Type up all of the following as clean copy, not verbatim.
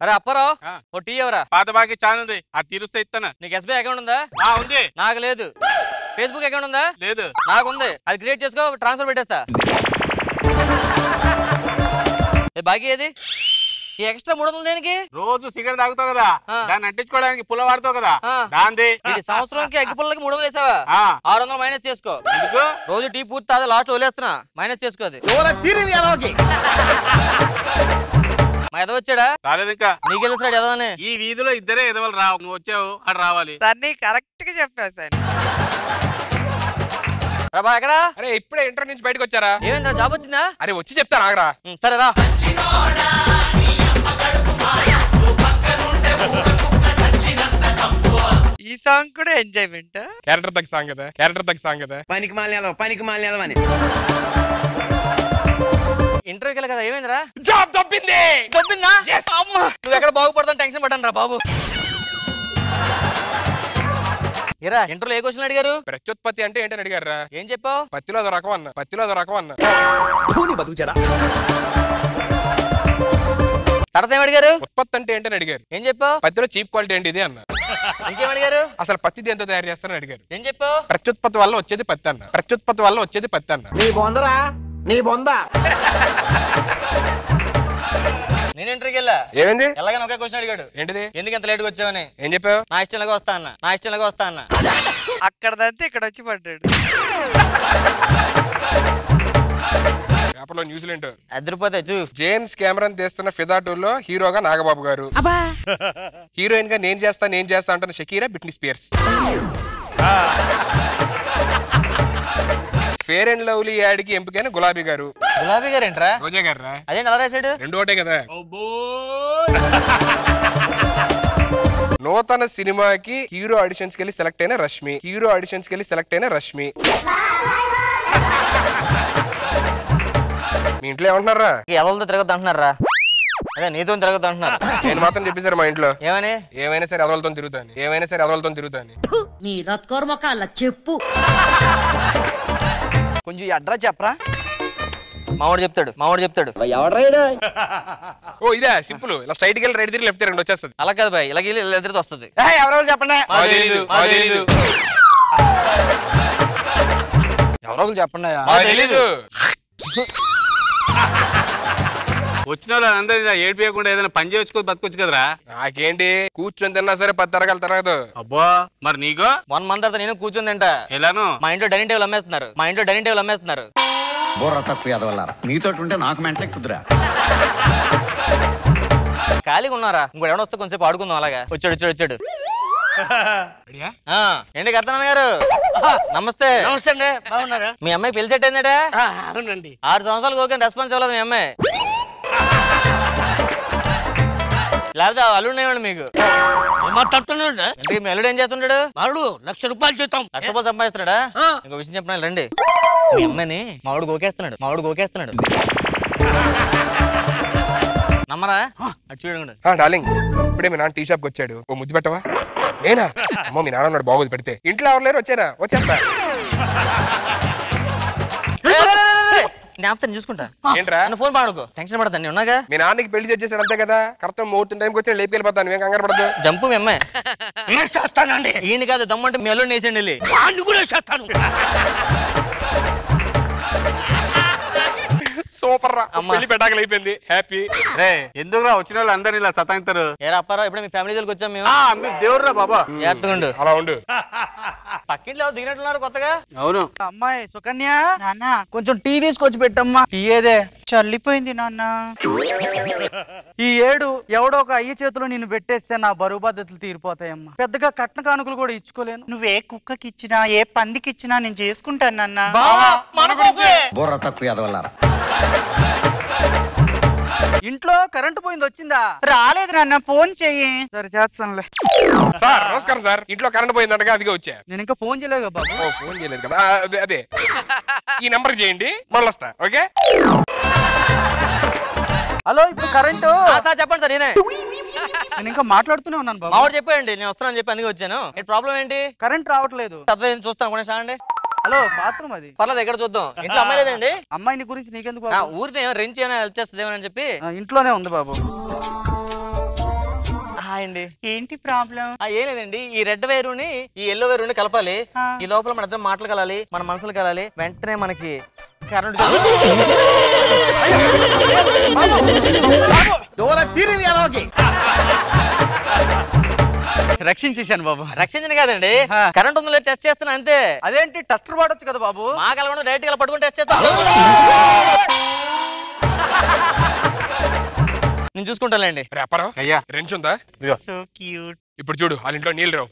అరే Apparao O T ఎవరా? పాత బాకి చాలా ఉంది, అది తీరుస్తే ఇస్తాను. నీకు ఎస్బీఐ అకౌంట్ ఉందా? ఉంది. నాకు లేదు. ఫేస్బుక్ అకౌంట్ ఉందా? లేదు. నాకు ఉంది, అది క్రియేట్ చేసుకో, ట్రాన్స్ఫర్ పెట్టేస్తా. బాకీ ఏది? ఈ ఎక్స్ట్రా 300 దేనికి? రోజు సిగరెట్ తాగుతావు కదా, దాన్ని అంటించుకోవడానికి పుల్ల వాడతావు కదా, దాంది. సంవత్సరానికి అగ్గి పుల్లకి 300 వేసావా? 600 మైనస్ చేసుకో. రోజు టీ పూర్తి తాదా, లాస్ట్ వదిలేస్తున్నా, మైనస్ చేసుకోది. మా ఎదవ వచ్చాడా? రాలేదు ఇంకా. నీకు తెలుస్తాడు ఎదవని? ఈ వీధిలో ఇద్దరే ఎదవలు రావు, నువ్వు వచ్చావు, అటు రావాలి. దాన్ని కరెక్ట్ గా చెప్పావు సార్. ఎక్కడా? అరే ఇప్పుడే ఇంటర్ నుంచి బయటకు వచ్చారా? ఏమైందా, జాబ్ వచ్చిందా? అరే వచ్చి చెప్తాను ఆగరా. సరే రా. ఈ సాంగ్ కూడా ఎంజాయ్మెంట్. క్యారెక్టర్ తగ్గ సాంగ్ కదా, క్యారెక్టర్ తగ్గ సాంగ్ కదా. పనికి మాలేదో అని ఇంటర్వ్యూకి వెళ్ళి కదా, ఏమైందిరా? జాబ్ దొబ్బింది. దొబ్బిందా? అమ్మా, నువ్వు ఎక్కడ బాగుపడతావు టెన్షన్ పడ్డాను రా బాబు. ఇరా ఇంటర్వ్యూలో ఏ క్వశ్చన్ అడిగారు? ప్రత్యుత్పత్తి అంటే ఏంటని అడిగారా? ఏం చెప్పావు? పత్తిలో అదో రకం అన్న, పత్తిలో అదో రకం అన్న. తర్వాత ఏం అడిగారు? ఉత్పత్తి అంటే ఏంటని అడిగారు. ఏం చెప్పావు? పత్తిలో చీప్ క్వాలిటీ ఏంటి ఇది అన్న. ఇంకేం అడిగారు? అసలు పత్తి దేంతో తయారు చేస్తారని అడిగారు. ఏం చెప్పావు? ప్రత్యుత్పత్తి వల్ల వచ్చేది పత్తి అన్న, ప్రత్యుత్పత్తి వల్ల వచ్చేది పత్తి అన్న. నీ బొందా నేను ఇంటర్వ్యూకి వెళ్ళా. ఏమైంది? ఎలాగైనా ఒకే క్వశ్చన్ అడిగాడు. ఏంటిది? ఎందుకు ఎంత లేట్గా వచ్చావని. ఏం చెప్పావు? నా ఇష్టంలాగా వస్తా అన్న, నా ఇష్టంలాగా వస్తా అన్న. అక్కడదంతే ఇక్కడ వచ్చి పడ్డాడు. పేపర్లో న్యూజిలాండ్ అదిరిపోతే చూ. జేమ్స్ కెమెరాన్ తీస్తున్న ఫిదా 2లో హీరోగా నాగబాబు గారు, హీరోయిన్ గా నేను చేస్తా అంటున్న Shakira Britney Spears. Fair and Lovely ad కి ఎంపికైన గులాబీ గారు. గులాబీ గారు ఏంట్రా? రోజా గారు. అదేంటి అలా రాశాడు? రెండు ఒకటే కదా. నూతన సినిమాకి హీరో ఆడిషన్స్ కెళ్ళి సెలెక్ట్ అయిన రష్మి. మీ ఇంట్లో ఏమంటున్నారా? ఎవరితో తిరగద్దు అంటున్నారా? అదే నీతో తిరగద్దు అంటున్నారు. నేను మాత్రం చెప్పేశారు మా ఇంట్లో. ఏమని? ఏమైనా సరే ఎవరితో తిరుగుతాను. మీ రత్కోర్మకాల చెప్పు. కొంచెం అడ్రస్ చెప్పరా. మావాడు చెప్తాడు. ఓ ఇదే సింపుల్. ఇలా స్ట్రైట్ కి రైట్ తిరిగి లెఫ్ట్ తిరిగి వచ్చేస్తుంది. అలా కాదు బాయ్, ఇలా ఎదురుతో వస్తుంది. ఎవరెవరు చెప్పండి. ఎవరో చెప్పండి. వచ్చిన వాళ్ళు అందరూ ఏడిపోయకుండా ఏదైనా పని చేయొచ్చు, బతకొచ్చు కదరా. నాకేంటి కూర్చొని తిన్నా సరే 10 తరగలు తరగదు. అబ్బా మరి నీకో 1 మంత్ తర్వాత నేను కూర్చొని తింటా. ఎలాను? మా ఇంట్లో డైనింగ్ టేబుల్ అమ్మేస్తున్నారు. బుర్ర తక్కువ ఎదవల్లారా, మీతో ఉంటే నాకు మెంటలే కుదురా. ఖాళీగా ఉన్నారా? ఇంకోటి ఎవడో వస్తే కొంచెం ఆడుకుందాం. అలాగా వచ్చాడు. ఏంటి కర్తనాన్న గారు? నమస్తే. నమస్తే అండి, బాగున్నారా? మీ అమ్మాయి పెళ్లి సెట్ అయిందట? అవునండి. 6 సంవత్సరాలు ఓకే, రెస్పాన్స్ ఇవ్వలేదు మీ అమ్మాయి. లేకపోతే అల్లుడు ఏమండి మీకు? మాట్లాడుతున్నాడు. మీ అల్లుడు ఏం చేస్తుంటాడు? వాడు 1,00,000 రూపాయలు జీతం. 1,00,000 రూపాయలు సంపాదిస్తున్నాడా? ఇంకో విషయం చెప్పిన రండి. మీ అమ్మాయిని మావాడు గోకేస్తున్నాడు. నమ్మరా? అటు చూడండి. డార్లింగ్, ఇప్పుడే మీ నాన్న టీ షాప్ కి వచ్చాడు. ఓ ముద్దు పెట్టవా? నేనా? అమ్మో మీ నాన్న ఉన్నాడు, బాగోదు పెడితే. ఇంట్లో ఎవరు లేరు? వచ్చేస్తా. జ్ఞాపకం చూసుకుంటా. ఏంట్రా? ఫోన్ పాడుకో, టెన్షన్ పడతాను. నేను ఉన్నాగా. మీ నాన్నకి పెళ్లి చేసేసాడు అంతే కదా. కరెక్ట్ ముహూర్తం టైంకి వచ్చి లేపుకెళ్ళిపోతాను. మేము కంగారు పడదు. జంపు మీ అమ్మాయి. చేస్తానండి. ఈయన కాదు దమ్మంటే మీ అల్లుడిని వేసేయండి వెళ్ళి. కూడా చేస్తాను. సూపర్ రా, పెళ్లి పెట్టాకలు అయిపోయింది. హ్యాపీ. ఎందుకురా వచ్చిన వాళ్ళు అందరు ఇలా సతాయిస్తారు? ఏరా అప్పారావు, ఇప్పుడు మీ ఫ్యామిలీ దగ్గరికి వచ్చాం మేము. మీరు దేవుడురా బాబా. జాగ్రత్తగా అలా ఉండు. పక్కింట్లో దిగినట్లున్నారు కొత్తగా. అవును. అమ్మాయి సుకన్య, నాన్న కొంచెం టీ తీసుకొచ్చి పెట్టమ్మా. టీ ఏదే? చల్లిపోయింది నాన్న. ఈ ఏడు ఎవడో ఒక అయ్య చేతిలో నిన్ను పెట్టేస్తే నా బరువు బాధ్యతలు తీరిపోతాయమ్మా. పెద్దగా కట్న కానుకలు కూడా ఇచ్చుకోలేను. నువ్వే కుక్కకి ఇచ్చినా ఏ పందికి ఇచ్చినా నేను చేసుకుంటాను నాన్న. బుర్ర తక్కువ ఎదవల్లారా. ఇంట్లో కరెంటు పోయింది, వచ్చిందా? రాలేదు నాన్న, ఫోన్ చెయ్యి. సరే చేస్తానులే. సార్ నమస్కారం సార్. ఇంట్లో కరెంట్ పోయిందంటగా, అదిగా వచ్చా. నేను ఇంకా ఫోన్ చేయలేదు బాబు. ఫోన్ చేయలేదు కదా. అదే ఈ నంబర్ చేయండి, మళ్ళీ వస్తా. ఓకే. హలో, ఇప్పుడు కరెంటు. చెప్పండి సార్. నేను ఇంకా మాట్లాడుతూనే ఉన్నాను బాబు. మావాడు చెప్పండి, నేను వస్తానని చెప్పి అందుకే వచ్చాను. ప్రాబ్లం ఏంటి? కరెంట్ రావట్లేదు. చూస్తాను కూడా సాండి. హలో, బాత్రూమ్ అది. పర్లేదు, ఎక్కడ చూద్దాం. ఇంట్లో అమ్మాయి లేదండి? అమ్మాయిని గురించి నీకెందుకు? ఊరికి రెంట్ చేయని హెల్ప్ చేస్తుందేమని చెప్పి. ఇంట్లోనే ఉంది బాబు. అండి. ఏంటి ప్రాబ్లం? ఏం లేదండి, ఈ రెడ్ వైరుని ఈ ఎల్లో వైరుని కలపాలి. ఈ లోపల మన ఇద్దరం మాటలు కలాలి, మన మనసులు కలాలి. వెంటనే మనకి కరెంట్ రక్షించేశాను బాబు. రక్షించిన కాదండి, కరెంట్ ఉందో టెస్ట్ చేస్తున్నా అంతే. అదేంటి టెస్టర్ వాడొచ్చు కదా బాబు. మా కలవడం డైరెక్ట్ గా పట్టుకుని టెస్ట్ చేస్తాను. నేను చూసుకుంటానండి. అప్పారావు అయ్యా రెంచ్ ఉందా? So cute. ఇప్పుడు చూడు వాళ్ళ ఇంట్లో నీళ్ళు రావు.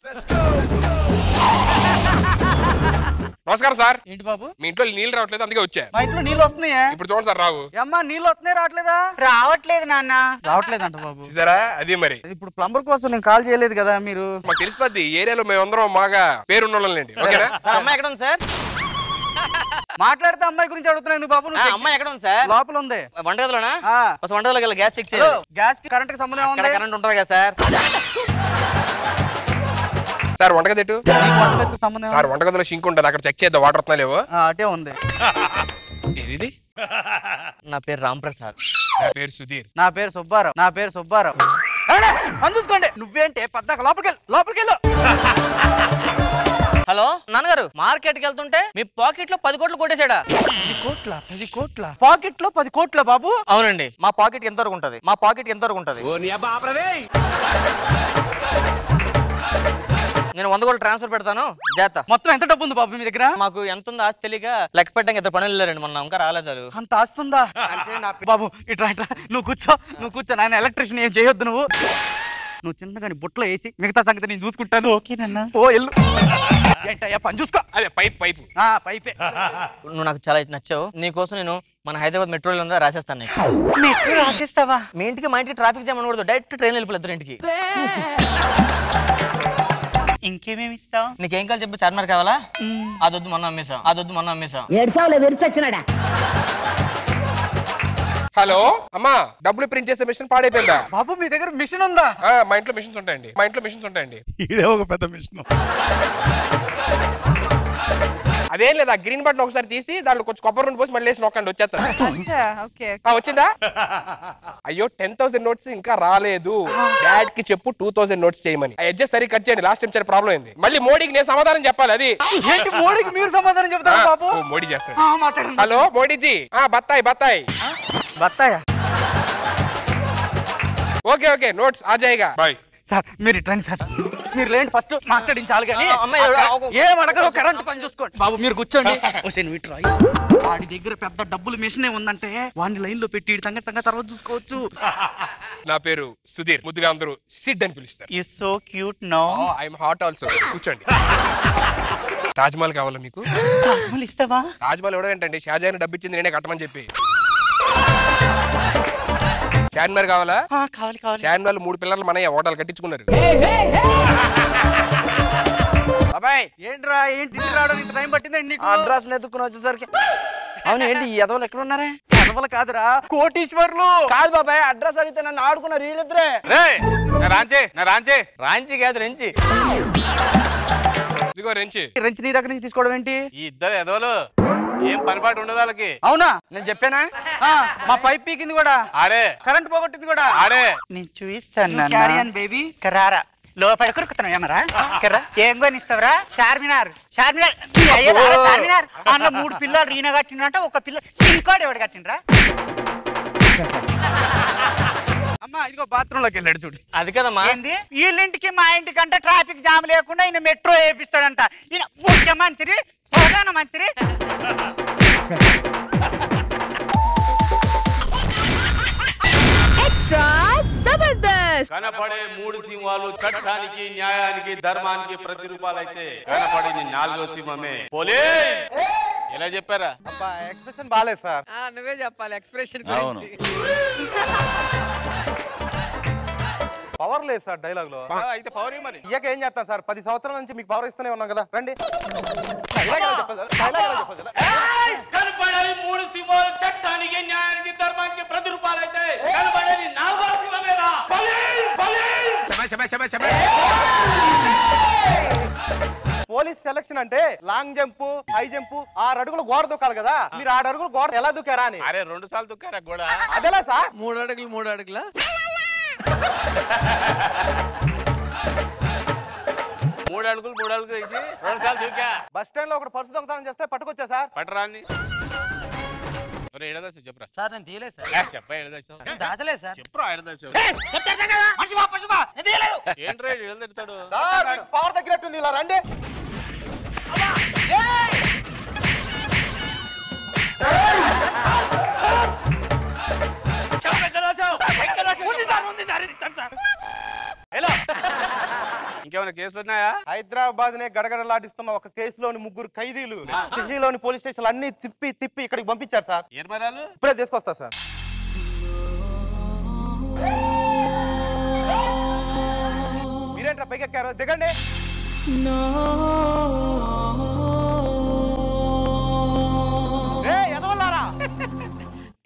నమస్కారం సార్. ఏంటి బాబు? మీ ఇంట్లో నీళ్ళు రావట్లేదు, అందుకే వచ్చా. మా ఇంట్లో నీళ్ళు వస్తున్నాయా? ఇప్పుడు చూడండి సార్ రావు. అమ్మా నీళ్ళు వస్తున్నాయి రావట్లేదా? రావట్లేదు నాన్న. రావట్లేదంట బాబు. చూసారా, అది మరి ఇప్పుడు ప్లంబర్ కోసం నేను కాల్ చేయలేదు కదా మీరు. మాకు తెలిసిపోద్ది, ఏరియాలో మేమందరం బాగా పేరున్నోళ్ళండి. ఓకేనా? అమ్మాయి ఎక్కడ ఉంది సార్? మాట్లాడితే అమ్మాయి గురించి అడుగుతున్నా ఎందుకు బాబు? అమ్మాయి ఎక్కడ ఉంది సార్? లోపల ఉంది. వంటగదిలోనా? వంటగదిలోకి వెళ్ళి గ్యాస్ చెక్ చేయాలి. గ్యాస్ కి కరెంట్ కి సంబంధం ఉంది. కరెంట్ ఉంటుంది కదా సార్. సార్ వంటగది ఎటు? సంబంధం సార్ వంటగదిలో షింక్ ఉంటుంది, అక్కడ చెక్ చేద్దాం వాటర్ వస్తున్నా లేవో. అటే ఉంది. ఇది నా పేరు రామ్ ప్రసాద్. నా పేరు సుధీర్. నా పేరు సుబ్బారావు. నా పేరు సుబ్బారావు. పని చూసుకోండి. నువ్వేంటే పద్దాక లోపలికి వెళ్ళు. హలో నాన్నగారు, మార్కెట్ కి వెళ్తుంటే మీ పాకెట్ లో 10 కోట్లు కొట్టేశాడా? 10 కోట్ల పాకెట్ లో 10 కోట్ల బాబు? అవునండి. మా పాకెట్ ఎంత వరకు ఉంటది? మా పాకెట్ ఎంత వరకు ఉంటది? నేను 100 కోట్లు ట్రాన్స్ఫర్ పెడతాను, జాగ్రత్త. మొత్తం ఎంత డబ్బు ఉంది బాబు మీ దగ్గర? మాకు ఎంత ఉందో ఆస్తి తెలియక లెక్క పెట్టడానికి ఇద్దరు పనులు వెళ్ళారండి, మొన్న ఇంకా రాలేదు. అంత ఆస్తుందా? బాబు ఇట్లా నువ్వు కూర్చో నాయన. ఎలక్ట్రిషియన్ ఏం చేయొద్దు నువ్వు చిన్నగా బుట్టలో వేసి మిగతా సంగతి నేను చూసుకుంటాను. ఓకేనన్నా. ఓ ఎల్లు. ఏంటయ్యా పని చూసుకో. అదే పైపు. పైపే. నువ్వు నాకు చాలా నచ్చావు. నీకోసం నేను మన హైదరాబాద్ మెట్రోలో ఉందా రాసేస్తాను నీకు. మెట్రో రాసేస్తావా? మీ ఇంటికి మా ఇంటికి ట్రాఫిక్ జామ్ అనకూడదు, డైరెక్ట్ ట్రైన్ వెళ్ళిపోలేదు ఇద్దరు ఇంటికి. ఇంకేమేమి ఇస్తావు? నీకేం కావాలి చెప్పి? చార్మినార్ కావాలా? అదొద్దు మొన్న అమ్మేసాం. హలో అమ్మా, డబ్బులు ప్రింట్ చేసే మిషన్ పాడైపోయిందా? బాబు మీ దగ్గర మిషన్ ఉందా? మా ఇంట్లో మిషన్స్ ఉంటాయండి. ఇదే ఒక పెద్ద మిషన్. అదేం లేదా, గ్రీన్ బటన్ ఒకసారి తీసి దాంట్లో కొంచెం కొబ్బరి నుండి పోసి మళ్ళీ వేసి నొక్కండి, వచ్చేస్తా. వచ్చిందా? అయ్యో 10,000 నోట్స్ ఇంకా రాలేదు. డాడ్ కి చెప్పు 2,000 నోట్స్ చేయమని. అడ్జస్ట్ సరి కట్ చేయండి, లాస్ట్ టైం చాలా ప్రాబ్లం అయింది. మళ్ళీ మోడీకి నేను సమాధానం చెప్పాలి. అది ఏంటి మోడీకి మీరు సమాధానం చెప్తారా బాబు? మోడీ చేస్తాడు. హలో మోడీజీ. బత్తాయి. ఓకే నోట్స్ ఆ జాయిగా. Bye sir. మీరు ఇట్రండి సార్, మీరు లేండి, ఫస్ట్ మాట్లాడించాలి కానీ ఏం అడగరు. కరెంట్ పని చూసుకోండి బాబు, మీరు కూర్చోండి. వాడి దగ్గర పెద్ద డబ్బులు మిషనే ఉందంటే వాడిని లైన్ లో పెట్టి సంగతి తర్వాత చూసుకోవచ్చు. నా పేరు సుధీర్, ముద్దుగా అందరూ సిడ్ అని పిలుస్తారు. You so cute no. I'm hot also. కూర్చోండి. తాజ్ మహల్ కావాలా మీకు? ఇస్తావా? తాజ్ మహల్ ఎవడో ఏంటండి, షాజహాన్ డబ్బు ఇచ్చింది నేనే కట్టమని చెప్పి. చార్మినార్ కావాలా? కావాలి. చార్మినార్ 3 పిల్లర్లు మన హోటల్ కట్టించుకున్నారు. బాబాయ్ ఏంట్రా ఏంటి రావడం ఇంత టైం పట్టిందండి నీకు? అడ్రస్ ఎత్తుకుని వచ్చేసరికి. అవును ఏంటి ఈ ఎదవలు ఎక్కడ ఉన్నారే? ఎదవలు కాదురా, కోటీశ్వర్లు. కాదు బాబాయ్, అడ్రస్ అడిగితే నన్ను ఆడుకున్నారు వీళ్ళిద్దరే. రాంచి కాదు రెంచి. ఇదిగో రెంచి నీ దగ్గర నుంచి తీసుకోవడం ఏంటి? ఈ ఇద్దరు ఎదవలు ఏం పనిపాటు ఉండదు వాళ్ళకి. అవునా? నేను చెప్పానా? మా పైప్ పీకింది కూడా ఆడే, కరెంట్ పోగొట్టింది కూడా ఆడే. నేను చూయిస్తాను బేబీ. కరారా లోపల కురుకుతున్నావు ఏమరా? ఏం కొనిస్తావరా? చార్మినార్ అందులో 3 పిల్లలు ఈయన కట్టిండ్రంట, ఒక పిల్ల ఇంకోటి ఎవడు కట్టిండ్రా? అమ్మా ఇదిగో బాత్రూమ్ లోకి వెళ్ళాడు చూడు. అది కదమ్మా. ఏంది వీళ్ళింటికి మా ఇంటికంటే ట్రాఫిక్ జామ్ లేకుండా ఈయన మెట్రో వేపిస్తాడంట. ఈయన ముఖ్యమంత్రి, ప్రధానమంత్రి. కనపడే 3 సింహాలు చట్టానికి, న్యాయానికి, ధర్మానికి ప్రతిరూపాలైతే కనపడేది 4వ సింహమే పోలీస్. ఎలా చెప్పారా? ఎక్స్ప్రెషన్ బాలేదు సార్. నువ్వే చెప్పాలి ఎక్స్ప్రెషన్ గురించి. పవర్ లేదు సార్ డైలాగ్ లో. అయితే పవర్ మరి ఇయ్యక ఏం చేస్తాను సార్? 10 సంవత్సరాల నుంచి మీకు పవర్ ఇస్తూనే ఉన్నాం కదా. రండి. కనపడేది 3 సింహాలు చట్టానికి, న్యాయానికి, ధర్మానికి ప్రతిరూపాలైతే కనపడేది 4వ సింహమేనా? పోలీస్ సెలక్షన్ అంటే లాంగ్ జంప్, హై జంప్, 6 అడుగులు గోడ దూకాలి కదా. మీరు 6 అడుగులు గోడ ఎలా దూకారా అని. అరే 2 సార్లు దుక్కారా గోడ. అదేలా సార్? 3 అడుగులు 3 అడుగులా? మూడు అడుగులు వేసి 2 సార్లు దూకా. బస్ స్టాండ్ లో ఒకటి పర్సు దొంగతనం చేస్తే పట్టుకొచ్చా సార్. పట్టరాన్ని ఏడదాసు చెప్పరా సార్ నేను తీయలేదు సార్. చెప్ప ఏడదాసు దాచలేదు సార్. చెప్పరా ఏడదాసు ఏంట్రా ఏడతాడు పవర్ తగ్గినట్టుంది ఇలా రండి. ఇంకేమైనా కేసులు ఉన్నాయా? హైదరాబాద్ నే గడగడలాడిస్తున్న ఒక కేసులోని 3 ఖైదీలు ఢిల్లీలోని పోలీస్ స్టేషన్ అన్ని తిప్పి ఇక్కడికి పంపించారు సార్. ఏర్మరాలు ఇప్పుడే తీసుకొస్తా సార్. మీరేంట్రా పైకి ఎక్కారు? దిగండి. ఎదవల్లారా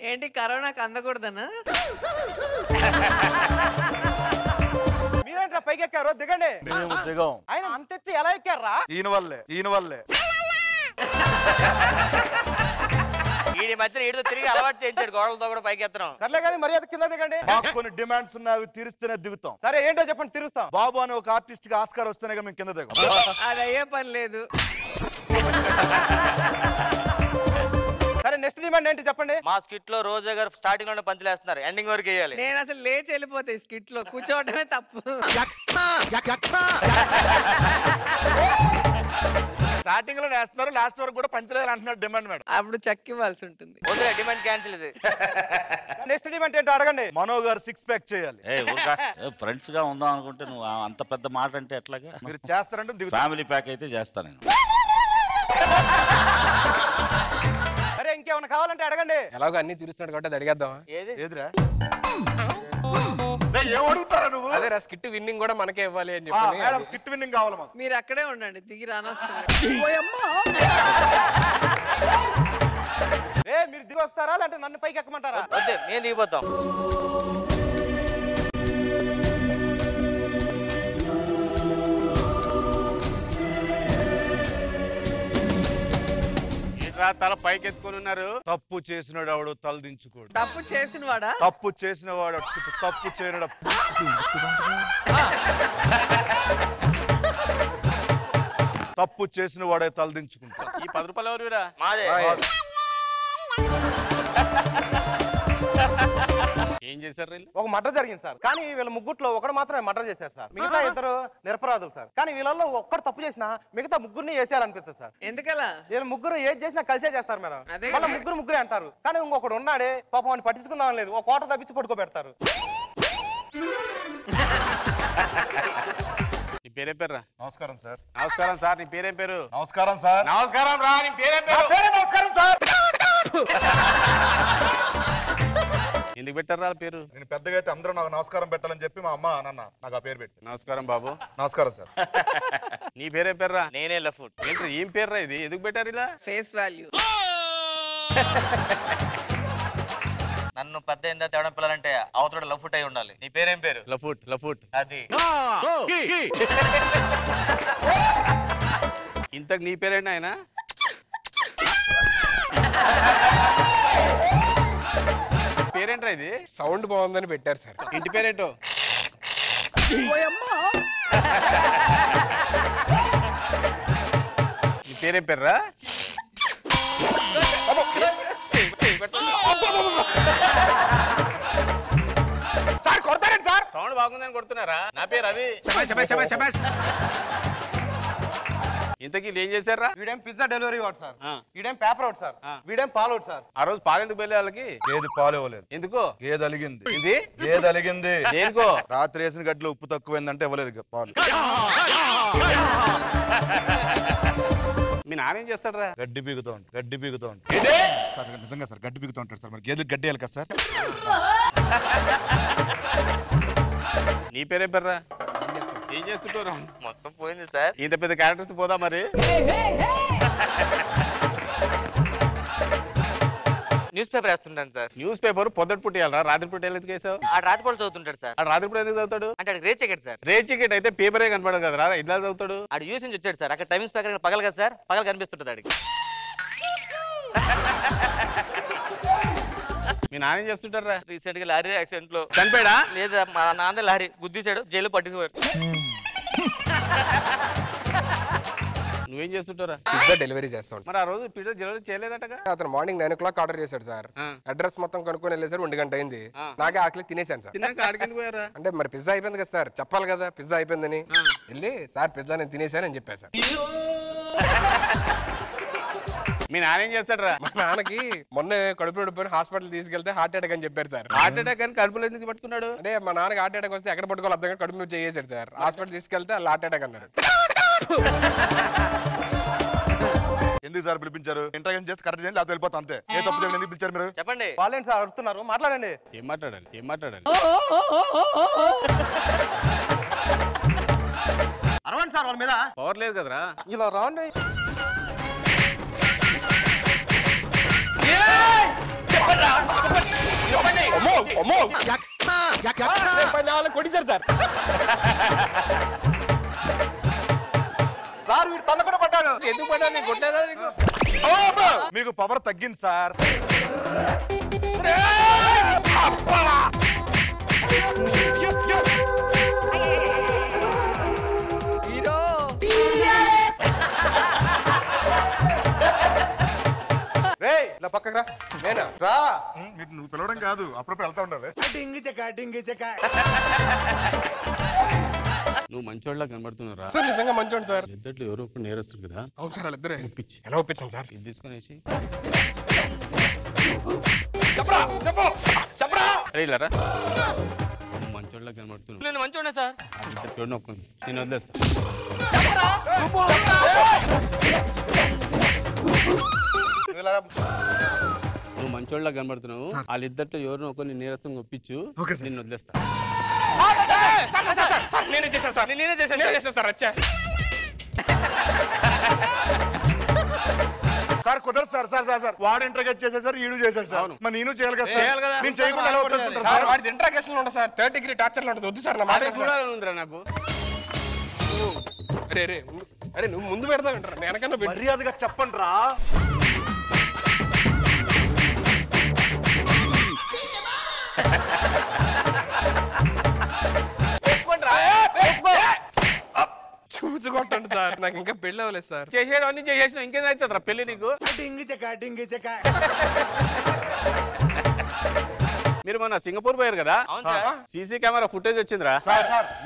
ఏంటి కరోనాకు అందకూడదనా? మీరేంట్రా పైకి ఎక్కారు? దిగండి. దిగం. ఆయన అంతెత్తి ఎలా ఎక్కారా? ఈయన వల్లే ఈ మధ్య ఈడితో తిరిగి అలవాటు చేయించాడు గోడలతో కూడా పైకి ఎత్తడం. సర్లే కానీ మర్యాద కింద దిగండి. మాకు కొన్ని డిమాండ్స్ ఉన్నాయి, అవి తీరిస్తేనే దిగుతాం. సరే ఏంటో చెప్పండి, తీరుస్తాం. బాబు అని ఒక ఆర్టిస్ట్ కి ఆస్కార్ వస్తేనే మేము కింద దిగం. అది అయ్యే పని లేదు. సరే నెక్స్ట్ డిమాండ్ ఏంటి చెప్పండి. మా స్కిట్ లో రోజా గారు స్టార్టింగ్ లోనే పంచులేస్తున్నారు, ఎండింగ్ వరకు వేయాలి. నేను అసలు లేచి వెళ్ళిపోతాయి స్కిట్ లో, కూర్చోవటమే తప్పు. స్టార్టింగ్ లో వేస్తున్నారు, లాస్ట్ వరకు కూడా పంచలేదు అంటున్నారు డిమాండ్ మేడం. అప్పుడు చక్కివ్వాల్సి ఉంటుంది. వదిలే, డిమాండ్ క్యాన్సిల్ ఇది. నెక్స్ట్ డిమాండ్ ఏంటో అడగండి. మనో గారు 6 ప్యాక్ చేయాలి. ఫ్రెండ్స్ గా ఉందాం అనుకుంటే నువ్వు అంత పెద్ద మాట అంటే ఎట్లాగా? మీరు చేస్తారంటే దిగుతాం. ఫ్యామిలీ ప్యాక్ అయితే చేస్తా నేను. సరే ఇంకేమైనా కావాలంటే అడగండి. ఎలాగో అన్ని తీరుస్తున్నాడు కాబట్టి అది అడిగేద్దామా? ఏదిరా ఏం అడుగుతారా నువ్వు? అదే రా, స్కిట్ విన్నింగ్ కూడా మనకే ఇవ్వాలి అని చెప్పి. మేడం స్కిట్ విన్నింగ్ కావాలి మాకు. మీరు అక్కడే ఉండండి, దిగి రానవసరం. మీరు దిగి వస్తారా లేదంటే నన్ను పైకి ఎక్కమంటారా? వద్దే, మేము దిగిపోతాం. తల పైకెత్తుకొని ఉన్నారు. తప్పు చేసినాడు ఆవిడ తల దించుకోడు. తప్పు చేసిన వాడా? తప్పు చేసిన వాడు తప్పు చేయడం. తప్పు చేసిన వాడే తల దించుకుంటాడు. ఈ 10 రూపాయలు ఎవరు వీరా? మాదే. ఏం చేశారు వీళ్ళు? ఒక మర్డర్ జరిగింది సార్, కానీ వీళ్ళ ముగ్గుట్లో ఒకడు మాత్రమే మర్డర్ చేశారు సార్. మిగతా 2 నిరపరాధులు సార్. కానీ వీళ్ళలో ఒక్కడు తప్పు చేసినా మిగతా ముగ్గురిని వేసేయాలనిపిస్తుంది సార్. ఎందుకలా? వీళ్ళు ముగ్గురు ఏది చేసినా కలిసే చేస్తారు మేడం. అదే మళ్ళీ ముగ్గురే అంటారు, కానీ ఇంకొకడు ఉన్నాడే పాపం అని పట్టించుకుందాం లేదు, ఒక కోట తప్పించి పడుకోబెడతారు. నీ పేరేం పేర్రా? నమస్కారం సార్. నమస్కారం సార్. నీ పేరేం పేరు? నమస్కారం సార్. నమస్కారం రా. నీ పేరేం పేరు? నమస్కారం సార్. ఎందుకు పెట్టారా పేరు? నేను పెద్దగా అయితే అందరూ నాకు నమస్కారం పెట్టాలని చెప్పి మా అమ్మ నాన్న నాకు ఆ పేరు పెట్టి. నమస్కారం బాబు. నమస్కారం సార్. నీ పేరేం పేర్రా? నేనే లఫుట్. ఏంట్రా ఏం పేర్రా ఇది? ఎందుకు పెట్టారు ఇలా? Face value. నన్ను పెద్ద ఏందా తేవడం పిల్లలంటే అవతల లఫుట్ అయి ఉండాలి. నీ పేరేం పేరు? లఫుట్. లఫుట్ అది. ఇంతకు నీ పేరేంటి ఆయన? పేరేంట్రా ఇది? సౌండ్ బాగుందని పెట్టారు సార్. ఇంటి పేరేంటో? నీ పేరేం పేర్రా? సార్ కొడతారండి సార్. సౌండ్ బాగుందని కొడుతున్నారా? నా పేరు రవి. ఇంతకీ ఏం చేశారా? వీడేం పిజ్జా డెలివరీ వాడు సార్, వీడేం పేపర్ అవుట్ సార్, వీడేం పాలు అవుట్ సార్. ఆ రోజు పాలెందుకు వెళ్ళే వాళ్ళకి? ఏది పాలు ఇవ్వలేదు. ఎందుకో? ఏది అలిగింది. ఇది ఏది అలిగింది? దేనికో? రాత్రి వేసిన గడ్డలో ఉప్పు తక్కువైందంటే ఇవ్వలేదు పాలు. మీ నాన్న ఏం చేస్తాడరా? గడ్డి పీకుతూ ఉంటాడు. గడ్డి పీకుతూ ఉంటాడు సార్. నిజంగా సార్ గడ్డి పీకుతూ ఉంటాడు సార్. మరి గేదెలకు గడ్డి వేయాలి కదా సార్. నీ పేరేం పేర్రా? ఏం చేస్తుంటారు? మొత్తం పోయింది సార్. ఇంత పెద్ద క్యారెక్టర్స్ పోదా మరి? న్యూస్ పేపర్ వేస్తుంటాను సార్. న్యూస్ పేపర్ పొద్దుట పుట్టేయాలరా? రాత్రి పుట్టేయాలి ఎందుకు వేసావు? ఆ రాత్రిపూట చదువుతుంటాడు సార్. ఆ రాత్రి పూట ఎందుకు చదువుతాడు? అంటే అడిగి రేట్ చెకెట్ సార్. రేట్ టికెట్ అయితే పేపరే కనపడదు కదా, ఇలా చదువుతాడు. ఆడు యూస్ నుంచి వచ్చాడు సార్. అక్కడ టైమింగ్స్ ప్రకారం పగలు కదా సార్, పగలు కనిపిస్తుంటది ఆడికి. మీ నాన్న ఏం చేస్తుంటారా? రీసెంట్ గా లారీ యాక్సిడెంట్ లో చనిపోయాడా? లేదా మా నాన్న లారీ గుద్దిసాడు, జైలు పట్టుకుపోయాడు. నువ్వేం చేస్తుంటారా? పిజ్జా డెలివరీ చేస్తాం. మరి ఆ రోజు పిజ్జా డెలివరీ చేయలేదటగా? అతను మార్నింగ్ 9 o'clock ఆర్డర్ చేశాడు సార్. అడ్రస్ మొత్తం కనుక్కొని వెళ్ళేసారు, 1 గంట అయింది. నాకే ఆకలి, తినేసాను సార్. తిన్నాక ఆడికి పోయారా? అంటే మరి పిజ్జా అయిపోయింది కదా సార్, చెప్పాలి కదా పిజ్జా అయిపోయిందని. వెళ్ళి సార్ పిజ్జా నేను తినేసానని చెప్పాను సార్. మీ నాన్న ఏం చేస్తాడరా? మా నాన్నకి మొన్న కడుపు నొప్పి హాస్పిటల్ తీసుకెళ్తే హార్ట్ అటాక్ అని చెప్పారు సార్. హార్ట్ అటాక్ అని కడుపులో ఎందుకు పట్టుకున్నాడు? అంటే మా నాన్నకి హార్ట్ అటాక్ వస్తే ఎక్కడ పట్టుకోవాలి అర్థం కాక కడుపు నొప్పి చేసేసారు సార్. హాస్పిటల్ తీసుకెళ్తే వాళ్ళు హార్ట్ అటాక్ అన్నారు. ఎందుకు సార్ పిలిపించారు? ఇంటర్వ్యూ చేసి కరెక్ట్ చేయండి, లేకపోతే వెళ్ళిపోతాం అంతే. ఏ తప్పు చేయలేదు, ఎందుకు పిలిచారు మీరు? చెప్పండి. వాళ్ళేంటి సార్ అడుగుతున్నారు, మాట్లాడండి. ఏం మాట్లాడాలి? ఏం మాట్లాడాలి? అరవండి సార్ వాళ్ళ మీద. పవర్ లేదు కదరా. ఇలా రాండి. కొట్టించారు సార్. సార్ వీడు తల్ల కూడా పడ్డాడు. ఎందుకు పడ్డా? నేను కొట్టలేదా నీకు? మీకు పవర్ తగ్గింది సార్. ఇలా పక్కకు రా. నేనా రా. మీకు నువ్వు పిలవడం కాదు, అప్పుడప్పుడు వెళ్తా ఉండాలి. నువ్వు మంచోళ్ళ కనబడుతున్నారా? సార్ నిజంగా మంచోండి సార్. ఇద్దరు ఎవరో ఒకరు నేరస్తారు కదా. అవును సార్, వాళ్ళిద్దరే. ఎలా ఒప్పించాను సార్? ఇది తీసుకునేసి చెప్పరా రేలారా. నువ్వు మంచోళ్ళ కనబడుతున్నావు. నేను మంచోడే సార్. చూడండి ఒప్పుకుంది, నేను వదిలేస్తా. నువ్వు మంచోళ్ళ కనబడుతున్నావు. వాళ్ళిద్దరితో ఎవరినో ఒకరిని నీరసంగా ఒప్పించు, నిన్ను వదిలేస్తా. నేనే చేశాను సార్. నేనే చేశాను సార్. వచ్చా సార్ కుదరదు సార్. సార్ సార్ సార్ వాడు ఇంటర్గేట్ చేసేసారు, ఈడు చేశాడు సార్. మరి నేను చేయాలి కదా సార్. నేను చేయకుండా ఎలా ఒప్పేసుకుంటారు సార్? వాడి ఇంట్రాగేషన్ లో ఉంటుంది సార్. 3rd degree టార్చర్ లో ఉంటుంది. వద్దు సార్ నా మాట. చూడాలని ఉందిరా నాకు. అరే అరే అరే నువ్వు ముందు పెడతావు అంటారా? నేను వెనకన్నా మర్యాదగా చెప్పండి రా. చూసుకుంటాను సార్. నాకు ఇంకా పెళ్ళి అవ్వలేదు సార్. చేసేయడం అన్ని చేసేసిన ఇంకేదైతుందిరా పెళ్లి నీకు? మీరు మొన్న సింగపూర్ పోయారు కదా, సీసీ కెమెరా ఫుటేజ్ వచ్చిందిరా.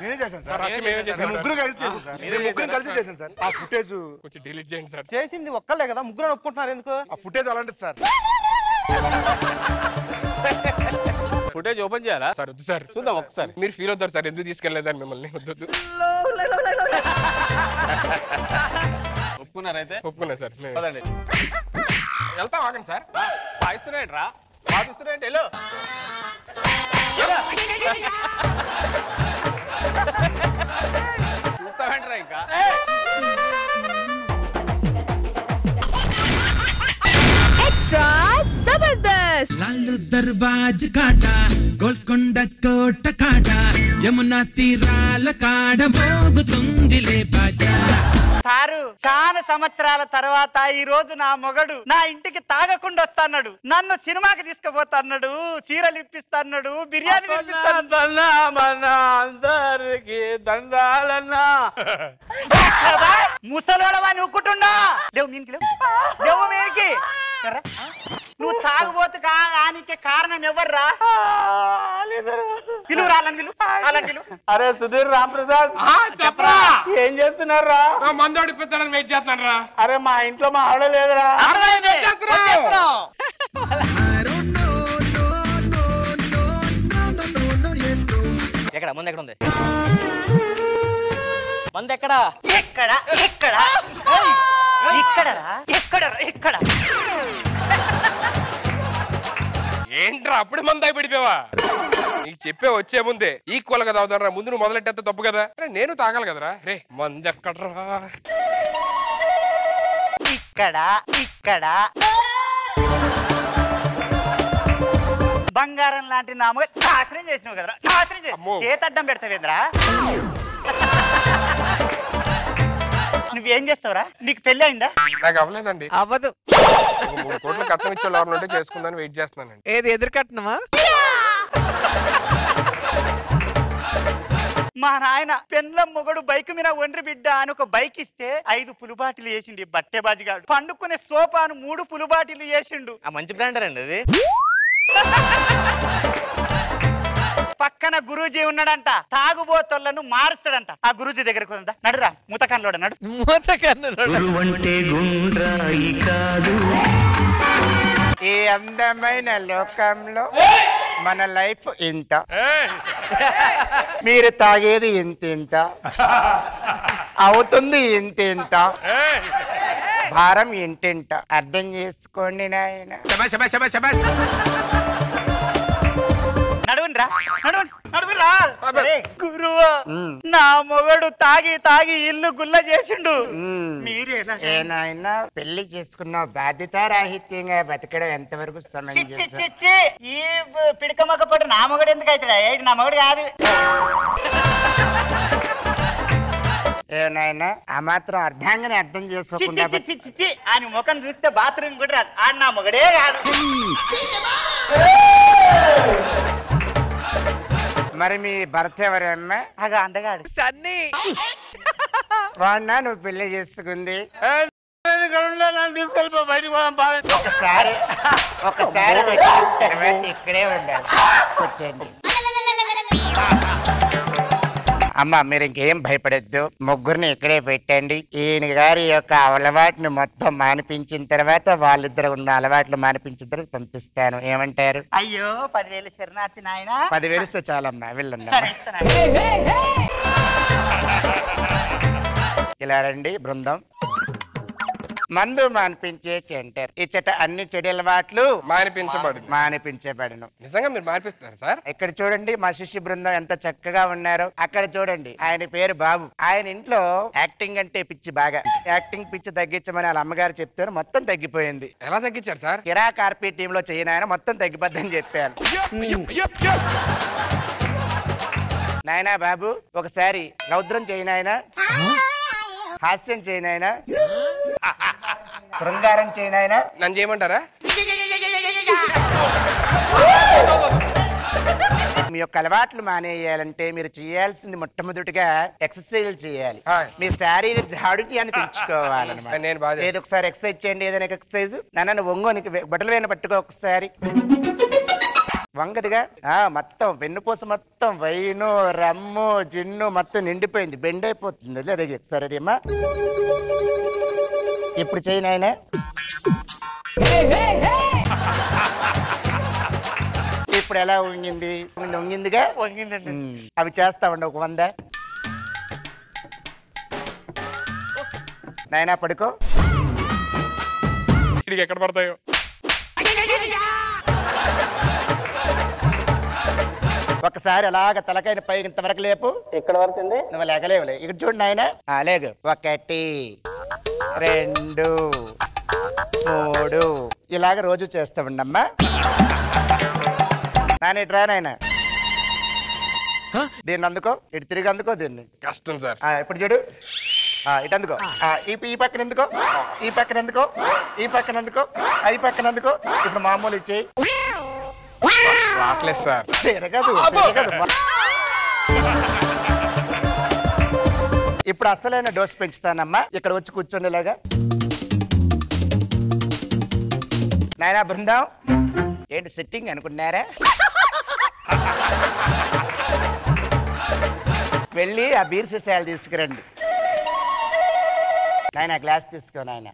నేనే చేశాను సార్. మేమే చేశాం. ముగ్గురు కలిసి చేశాను సార్. ముగ్గురు కలిసి చేశాను సార్. ఆ ఫుటేజ్ కొంచెం డిలీట్ చేయండి సార్. చేసింది ఒక్కలే కదా, ముగ్గురు ఒప్పుకుంటున్నారు ఎందుకు? ఆ ఫుటేజ్ అలాంటిది సార్. ఫుటేజ్ ఓపెన్ చేయాలా సార్? వద్దు సార్, చూద్దాం ఒకసారి. మీరు ఫీల్ అవుతారు సార్. ఎందుకు తీసుకెళ్ళలేదని మిమ్మల్ని. వద్దు. ఒప్పుకున్నారైతే? ఒప్పుకున్నా సార్. పదండి. వెళ్తాం, ఆగండి సార్. పాయిస్తున్నాయండి రా. పాటిస్తున్నాయండి. వెళ్ళు. చూస్తావేంట్రా ఇంకా? ఎక్స్ట్రా జబర్దస్త్. లాలు దర్వాజ్ కాట, గోల్కొండ కోట కాట, యమునా తీరాల కాడ మోగుతుందిలే బాజా. సారు చాలా సంవత్సరాల తర్వాత ఈ రోజు నా మొగడు నా ఇంటికి తాగకుండా వస్తాడు. నన్ను సినిమాకి తీసుకుపోతాడు, చీరలు ఇప్పిస్తాడు, బిర్యానీ అందరికి దండాలన్నా. ముసలోడవా నువ్వుకుంటుండా? లేవు మీనికి, లేవు మీనికి. నువ్వు తాగుబోతు కానికి కారణం ఎవర్రా? పిలువు రాలని పిలువు. అరే సుధీర్ రాంప్రసాద్, చెప్పరా? ఏం చేస్తున్నారా? మందోడి పెత్తడానికి వెయిట్ చేస్తున్నాను రా. అరే మా ఇంట్లో మా ఆవిడ లేదురా. ఎక్కడ మంది ఎక్కడ ఉంది? మంది ఎక్కడ? ఎక్కడ ఎక్కడ ఎక్కడ ఎక్కడ? ఏంట్రా అప్పుడే మంది అయిపోయావా? నీకు చెప్పే వచ్చే ముందే ఈక్వల్ గా తాగుతారా. ముందు నువ్వు మొదలెట్టేస్తే తప్పు కదా. నేను తాగాలి కదరా. రే మంది ఎక్కడరా? ఇక్కడ ఇక్కడ బంగారం లాంటి నామ నాశనం చేసినావు కదరా. నాశనం చేతడ్డం పెడతావేంద్రా? నువ్వేం చేస్తావురా? నీకు పెళ్లి అయిందా? నాకు అవ్వలేదండి. అవ్వదు. 3 కోట్ల కట్నం ఇచ్చే వాళ్ళు ఉంటే చేసుకుందని వెయిట్ చేస్తున్నానండి. ఏది ఎదురు కట్నమా? మా నాయన పెన్లం మొగడు బైక్ మీద ఒండ్రి బిడ్డ అని ఒక బైక్ ఇస్తే 5 పులుబాటిలు వేసిండు బట్టే బాజిగాడు. పండుకునే సోఫాను 3 పులుబాటిలు వేసిండు. ఆ మంచి బ్రాండర్ అండి అది. పక్కన గురూజీ ఉన్నాడంట, తాగుబోతోళ్లను మారుస్తాడంట. ఆ గురూజీ దగ్గరకు ఉందా? నడురా మూతకన్లోడ నడు. ఈ అందమైన లోకంలో మన లైఫ్ ఇంత, మీరు తాగేది ఇంత అవుతుంది ఇంత భారం ఇంటింట. అర్థం చేసుకోండి నాయన. గురువా, నా మొగడు తాగి తాగి ఇల్లు గుల్ల చేసిండు. మీరేనా పెళ్లి చేసుకున్న బాధ్యత రాహిత్యంగా బతకడం ఎంతవరకు సమయం? ఈ పిడకమొక్క పాటు నా మొగడు ఎందుకు అవుతాడా? నా మొగడు కాదు. ఏనాయనా ఆ మాత్రం అర్ధాంగానే అర్థం చేసుకోకుండా ఆయన ముఖం చూస్తే బాత్రూమ్ కూడా రాదు. ఆడు నా మొగడే కాదు. మరి మీ భర్త ఎవరమ్మా? అగా అందగాడు సన్నీ. వాడినా నువ్వు పెళ్లి చేసుకుంది? తీసుకెళ్ళిపో బయటకు. ఒకసారి ఇక్కడే ఉండాలి. కూర్చోండి. అమ్మ మీరు ఇంకేం భయపడద్దు, ముగ్గురిని ఇక్కడే పెట్టండి. ఈయన గారి యొక్క అలవాటుని మొత్తం మానిపించిన తర్వాత వాళ్ళిద్దరు ఉన్న అలవాట్లు మానిపించిన తర్వాత పంపిస్తాను. ఏమంటారు? అయ్యో 10,000 శరణార్థి నాయన. 10,000 ఇస్తే చాలమ్మా, వెళ్ళండి. ఇలా రండి బృందం. మందు మానిపించే సెంటర్. ఇచ్చట అన్ని చెడు అలవాట్లు మానిపించబడును. నిజంగా మీరు మానిపిస్తున్నారు సార్? ఇక్కడ చూడండి మా శిష్య బృందం ఎంత చక్కగా ఉన్నారు. అక్కడ చూడండి ఆయన పేరు బాబు. ఆయన ఇంట్లో యాక్టింగ్ అంటే పిచ్చి బాగా. యాక్టింగ్ పిచ్చి తగ్గించమని వాళ్ళ అమ్మగారు చెప్తారు, మొత్తం తగ్గిపోయింది. ఎలా తగ్గించారు సార్? కిరా కార్పీ టీమ్ లో చేయనాయన మొత్తం తగ్గిపోద్దని చెప్పాను. నాయనా బాబు ఒకసారి రౌద్రం చేయనాయన, హాస్యం చేయనాయన, శృంగారం చేయనాయన. నన్ను చేయమంటారా? మీ యొక్క అలవాట్లు మానేయాలంటే మీరు చేయాల్సింది మొట్టమొదటిగా ఎక్సర్సైజ్ చేయాలి. మీ శారీరక దాడుని పెంచుకోవాలన్నమాట. ఏదో ఒకసారి ఎక్సర్సైజ్ చేయండి. ఏదైనా ఎక్సర్సైజ్. నన్ను ఒంగోనికి బట్టలు వేన పట్టుకో ఒకసారి. వంగదిగా మొత్తం వెన్నుపూస మొత్తం వైను రమ్ము జిన్ను మొత్తం నిండిపోయింది, బెండ్ అయిపోతుంది. అదే ఒకసారి అదేమ్మా. ఇప్పుడు చేయను ఆయన. ఇప్పుడు ఎలా వంగింది? వంగిందిగా వంగిందండి. అవి చేస్తామండి ఒక 100. నాయనా పడుకో. ఎక్కడ పడతాయో. ఒకసారి అలాగ తలకాయని పైకి ఇంతవరకు లేపు. ఇక్కడ వరకు నువ్వు లేకలేవులే. ఇక్కడ చూడండి ఆయన. లేగు. 1 2 3 ఇలాగ రోజు చేస్తా ఉండమ్మా. నాని రా నాయన. దీన్ని అందుకో, ఇటు తిరిగి అందుకో. దీన్ని కష్టం సార్. ఇప్పుడు చూడు, ఇటు అందుకో. ఈ పక్కన ఎందుకో, ఈ పక్కన ఎందుకో, ఈ పక్కన ఎందుకో, ఈ పక్కన ఎందుకో. ఇప్పుడు మామూలు ఇచ్చేయి. రావట్లేదు సార్. ఇప్పుడు అసలైన డోస్ పెంచుతానమ్మా. ఇక్కడ వచ్చి కూర్చోండిలాగా. నాయనా బృందం ఏంటి సెట్టింగ్ అనుకున్నారా? వెళ్ళి ఆ బీర్ సీసాలు తీసుకురండి. నాయన గ్లాస్ తీసుకో నాయన.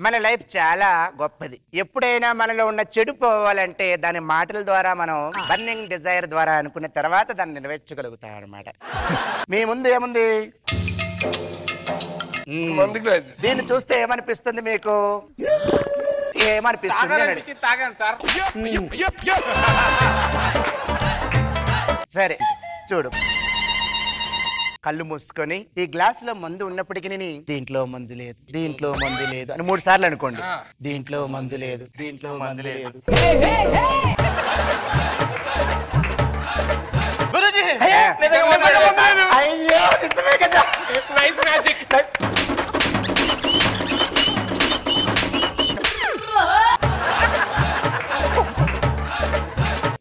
మన లైఫ్ చాలా గొప్పది. ఎప్పుడైనా మనలో ఉన్న చెడు పోవాలంటే దాని మాటల ద్వారా మనం బర్నింగ్ డిజైర్ ద్వారా అనుకున్న తర్వాత దాన్ని నెరవేర్చగలుగుతాం అన్నమాట. మీ ముందు ఏముంది? దీన్ని చూస్తే ఏమనిపిస్తుంది మీకు? ఏమనిపిస్తుంది? సరే చూడు, కళ్ళు మూసుకొని ఈ గ్లాస్ లో మందు ఉన్నప్పటికీ దీంట్లో మందు లేదు, దీంట్లో మందు లేదు అని 3 సార్లు అనుకోండి. దీంట్లో మందు లేదు, దీంట్లో మందు లేదు.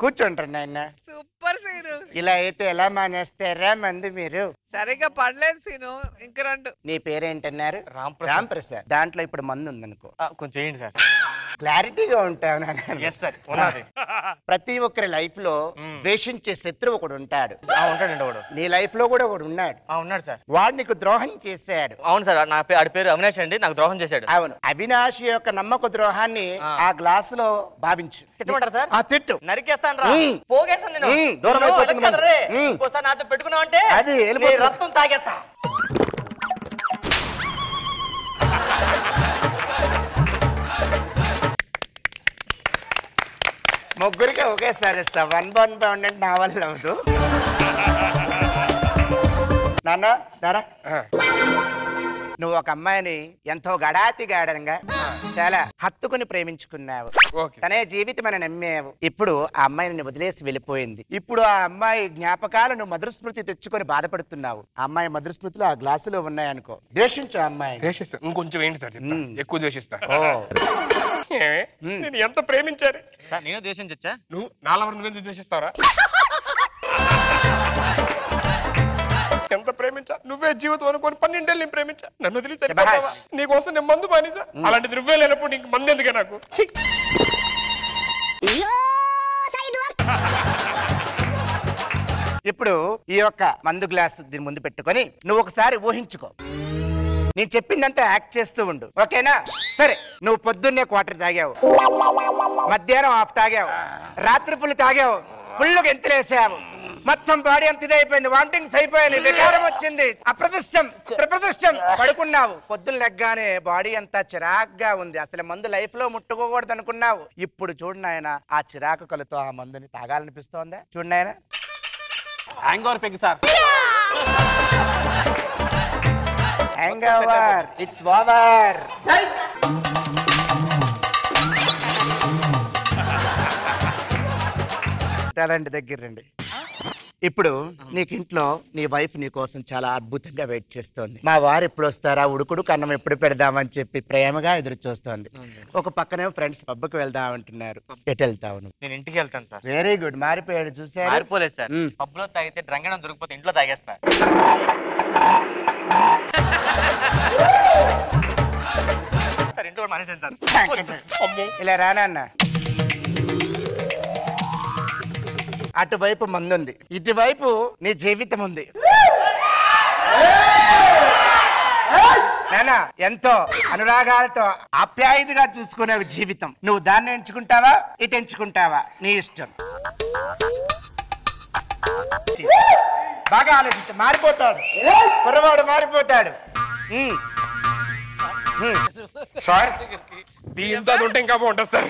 కూర్చోండి నాయన. Super scene. ఇలా అయితే ఎలా మానేస్తారా మంది మీరు? సరిగా పడలేదు సీను. ఇంక రెండు. నీ పేరేంటన్నారు? రామ్ ప్రసాద్. దాంట్లో ఇప్పుడు మందు ఉందనుకో, కొంచెం చేయండి సార్. క్లారిటీగా ఉంటావు. ఉన్నది. ప్రతి ఒక్కరి లైఫ్ లో ద్వేషించే శత్రువు ఒకడు ఉంటాడు. ఉంటాడండి ఒకడు. నీ లైఫ్ లో కూడా ఒకడు ఉన్నాడు. ఉన్నాడు సార్. వాడు నీకు ద్రోహం చేశాడు. అవును సార్. ఆడి పేరు అవినాష్ అండి. నాకు ద్రోహం చేశాడు. అవును. అవినాష్ యొక్క నమ్మక ద్రోహాన్ని ఆ గ్లాస్ లో భావించు. తిట్టమంటారా సార్? తిట్టు. నరికేస్తాను రా. పోగేస్తాను నేను. దూరం అయిపోతుంది. ఇంకోసారి నాతో పెట్టుకున్నావంటే అది రక్తం తాగేస్తా. ముగ్గురికి ఒకేసారి ఇస్తా. 1 pound అంటే నా వల్ల అవదు. నాన్న దారా, నువ్వు ఒక అమ్మాయిని ఎంతో గడాతిగాడంగా చాలా హత్తుకుని ప్రేమించుకున్నావు. తనే జీవితం అని నమ్మావు. ఇప్పుడు ఆ అమ్మాయిని వదిలేసి వెళ్ళిపోయింది. ఇప్పుడు ఆ అమ్మాయి జ్ఞాపకాలను మధుర స్మృతి తెచ్చుకొని బాధపడుతున్నావు. ఆ అమ్మాయి మధుర స్మృతిలో ఆ గ్లాసులో ఉన్నాయనుకో, ద్వేషించు ఆ అమ్మాయి. ఇంకొంచెం ఏంటి సార్? ఎక్కువ ద్వేషిస్తా. నేను ఎంత ప్రేమించాను. నేను ద్వేషించచ్చా? నువ్వు నాలుగు నువ్వు ద్వేషిస్తావరా? ఎంత ప్రేమించా? నువ్వే జీవితం అనుకోని 12 ఏళ్ళు నేను ప్రేమించా. నన్ను వదిలి నీకోసం నేను మందు మానేసా. అలాంటి నువ్వే లేనప్పుడు నీకు మందు ఎందుకే నాకు? ఇప్పుడు ఈ యొక్క మందు గ్లాసు దీని ముందు పెట్టుకొని నువ్వు ఒకసారి ఊహించుకో. నేను చెప్పిందంతా యాక్ట్ చేస్తూ ఉండు, ఓకేనా? సరే, నువ్వు పొద్దున్నే క్వార్టర్ తాగావు, మధ్యాహ్నం హాఫ్ తాగావు, రాత్రి ఫుల్ తాగావు, ఫుల్ గెంతులేసావు, మొత్తం బాడీ అంత ఇదైపోయింది, వామిటింగ్స్ అయిపోయింది, వికారం వచ్చింది, అప్రదిష్టం త్రిప్రదిష్టం, పడుకున్నావు. పొద్దున్న లెగ్గానే బాడీ అంతా చిరాగ్గా ఉంది. అసలు మందు లైఫ్ లో ముట్టుకోకూడదు అనుకున్నావు. ఇప్పుడు చూడు నాయన, ఆ చిరాకు కలతో ఆ మందుని తాగాలనిపిస్తోందా? చూడు నాయన. Hang over peg sir. Hang over, it's over. రండి, దగ్గర రండి. ఇప్పుడు నీకు ఇంట్లో నీ వైఫ్ నీ కోసం చాలా అద్భుతంగా వెయిట్ చేస్తోంది. మా వారు ఎప్పుడు వస్తారా, ఉడుకుడు కన్నం ఎప్పుడు పెడదామని చెప్పి ప్రేమగా ఎదురు చూస్తోంది. ఒక పక్కనే ఫ్రెండ్స్ పబ్కి వెళ్దాం అంటున్నారు. ఎటు వెళ్తావు? నేను ఇంటికి వెళ్తాను సార్. Very good. మారిపోయాడు చూసారు? మారిపోలేదు సార్. పబ్ లో తాగితే డ్రంగనం దొరికిపోతే ఇంట్లో తాగేస్తా. సార్ ఇంట్లో మానేసాను సార్. ఇలా రానన్నా. అటువైపు మందుంది, ఇటువైపు నీ జీవితం ఉంది. నానా, ఎంతో అనురాగాలతో ఆప్యాయతగా చూసుకునే జీవితం. నువ్వు దాన్ని ఎంచుకుంటావా, ఇటు ఎంచుకుంటావా? నీ ఇష్టం. బాగా ఆలోచించు. మారిపోతాడు కుర్రవాడు, మారిపోతాడు. సార్ దీంతో ఉంటే ఇంకా బాగుంటుంది సార్.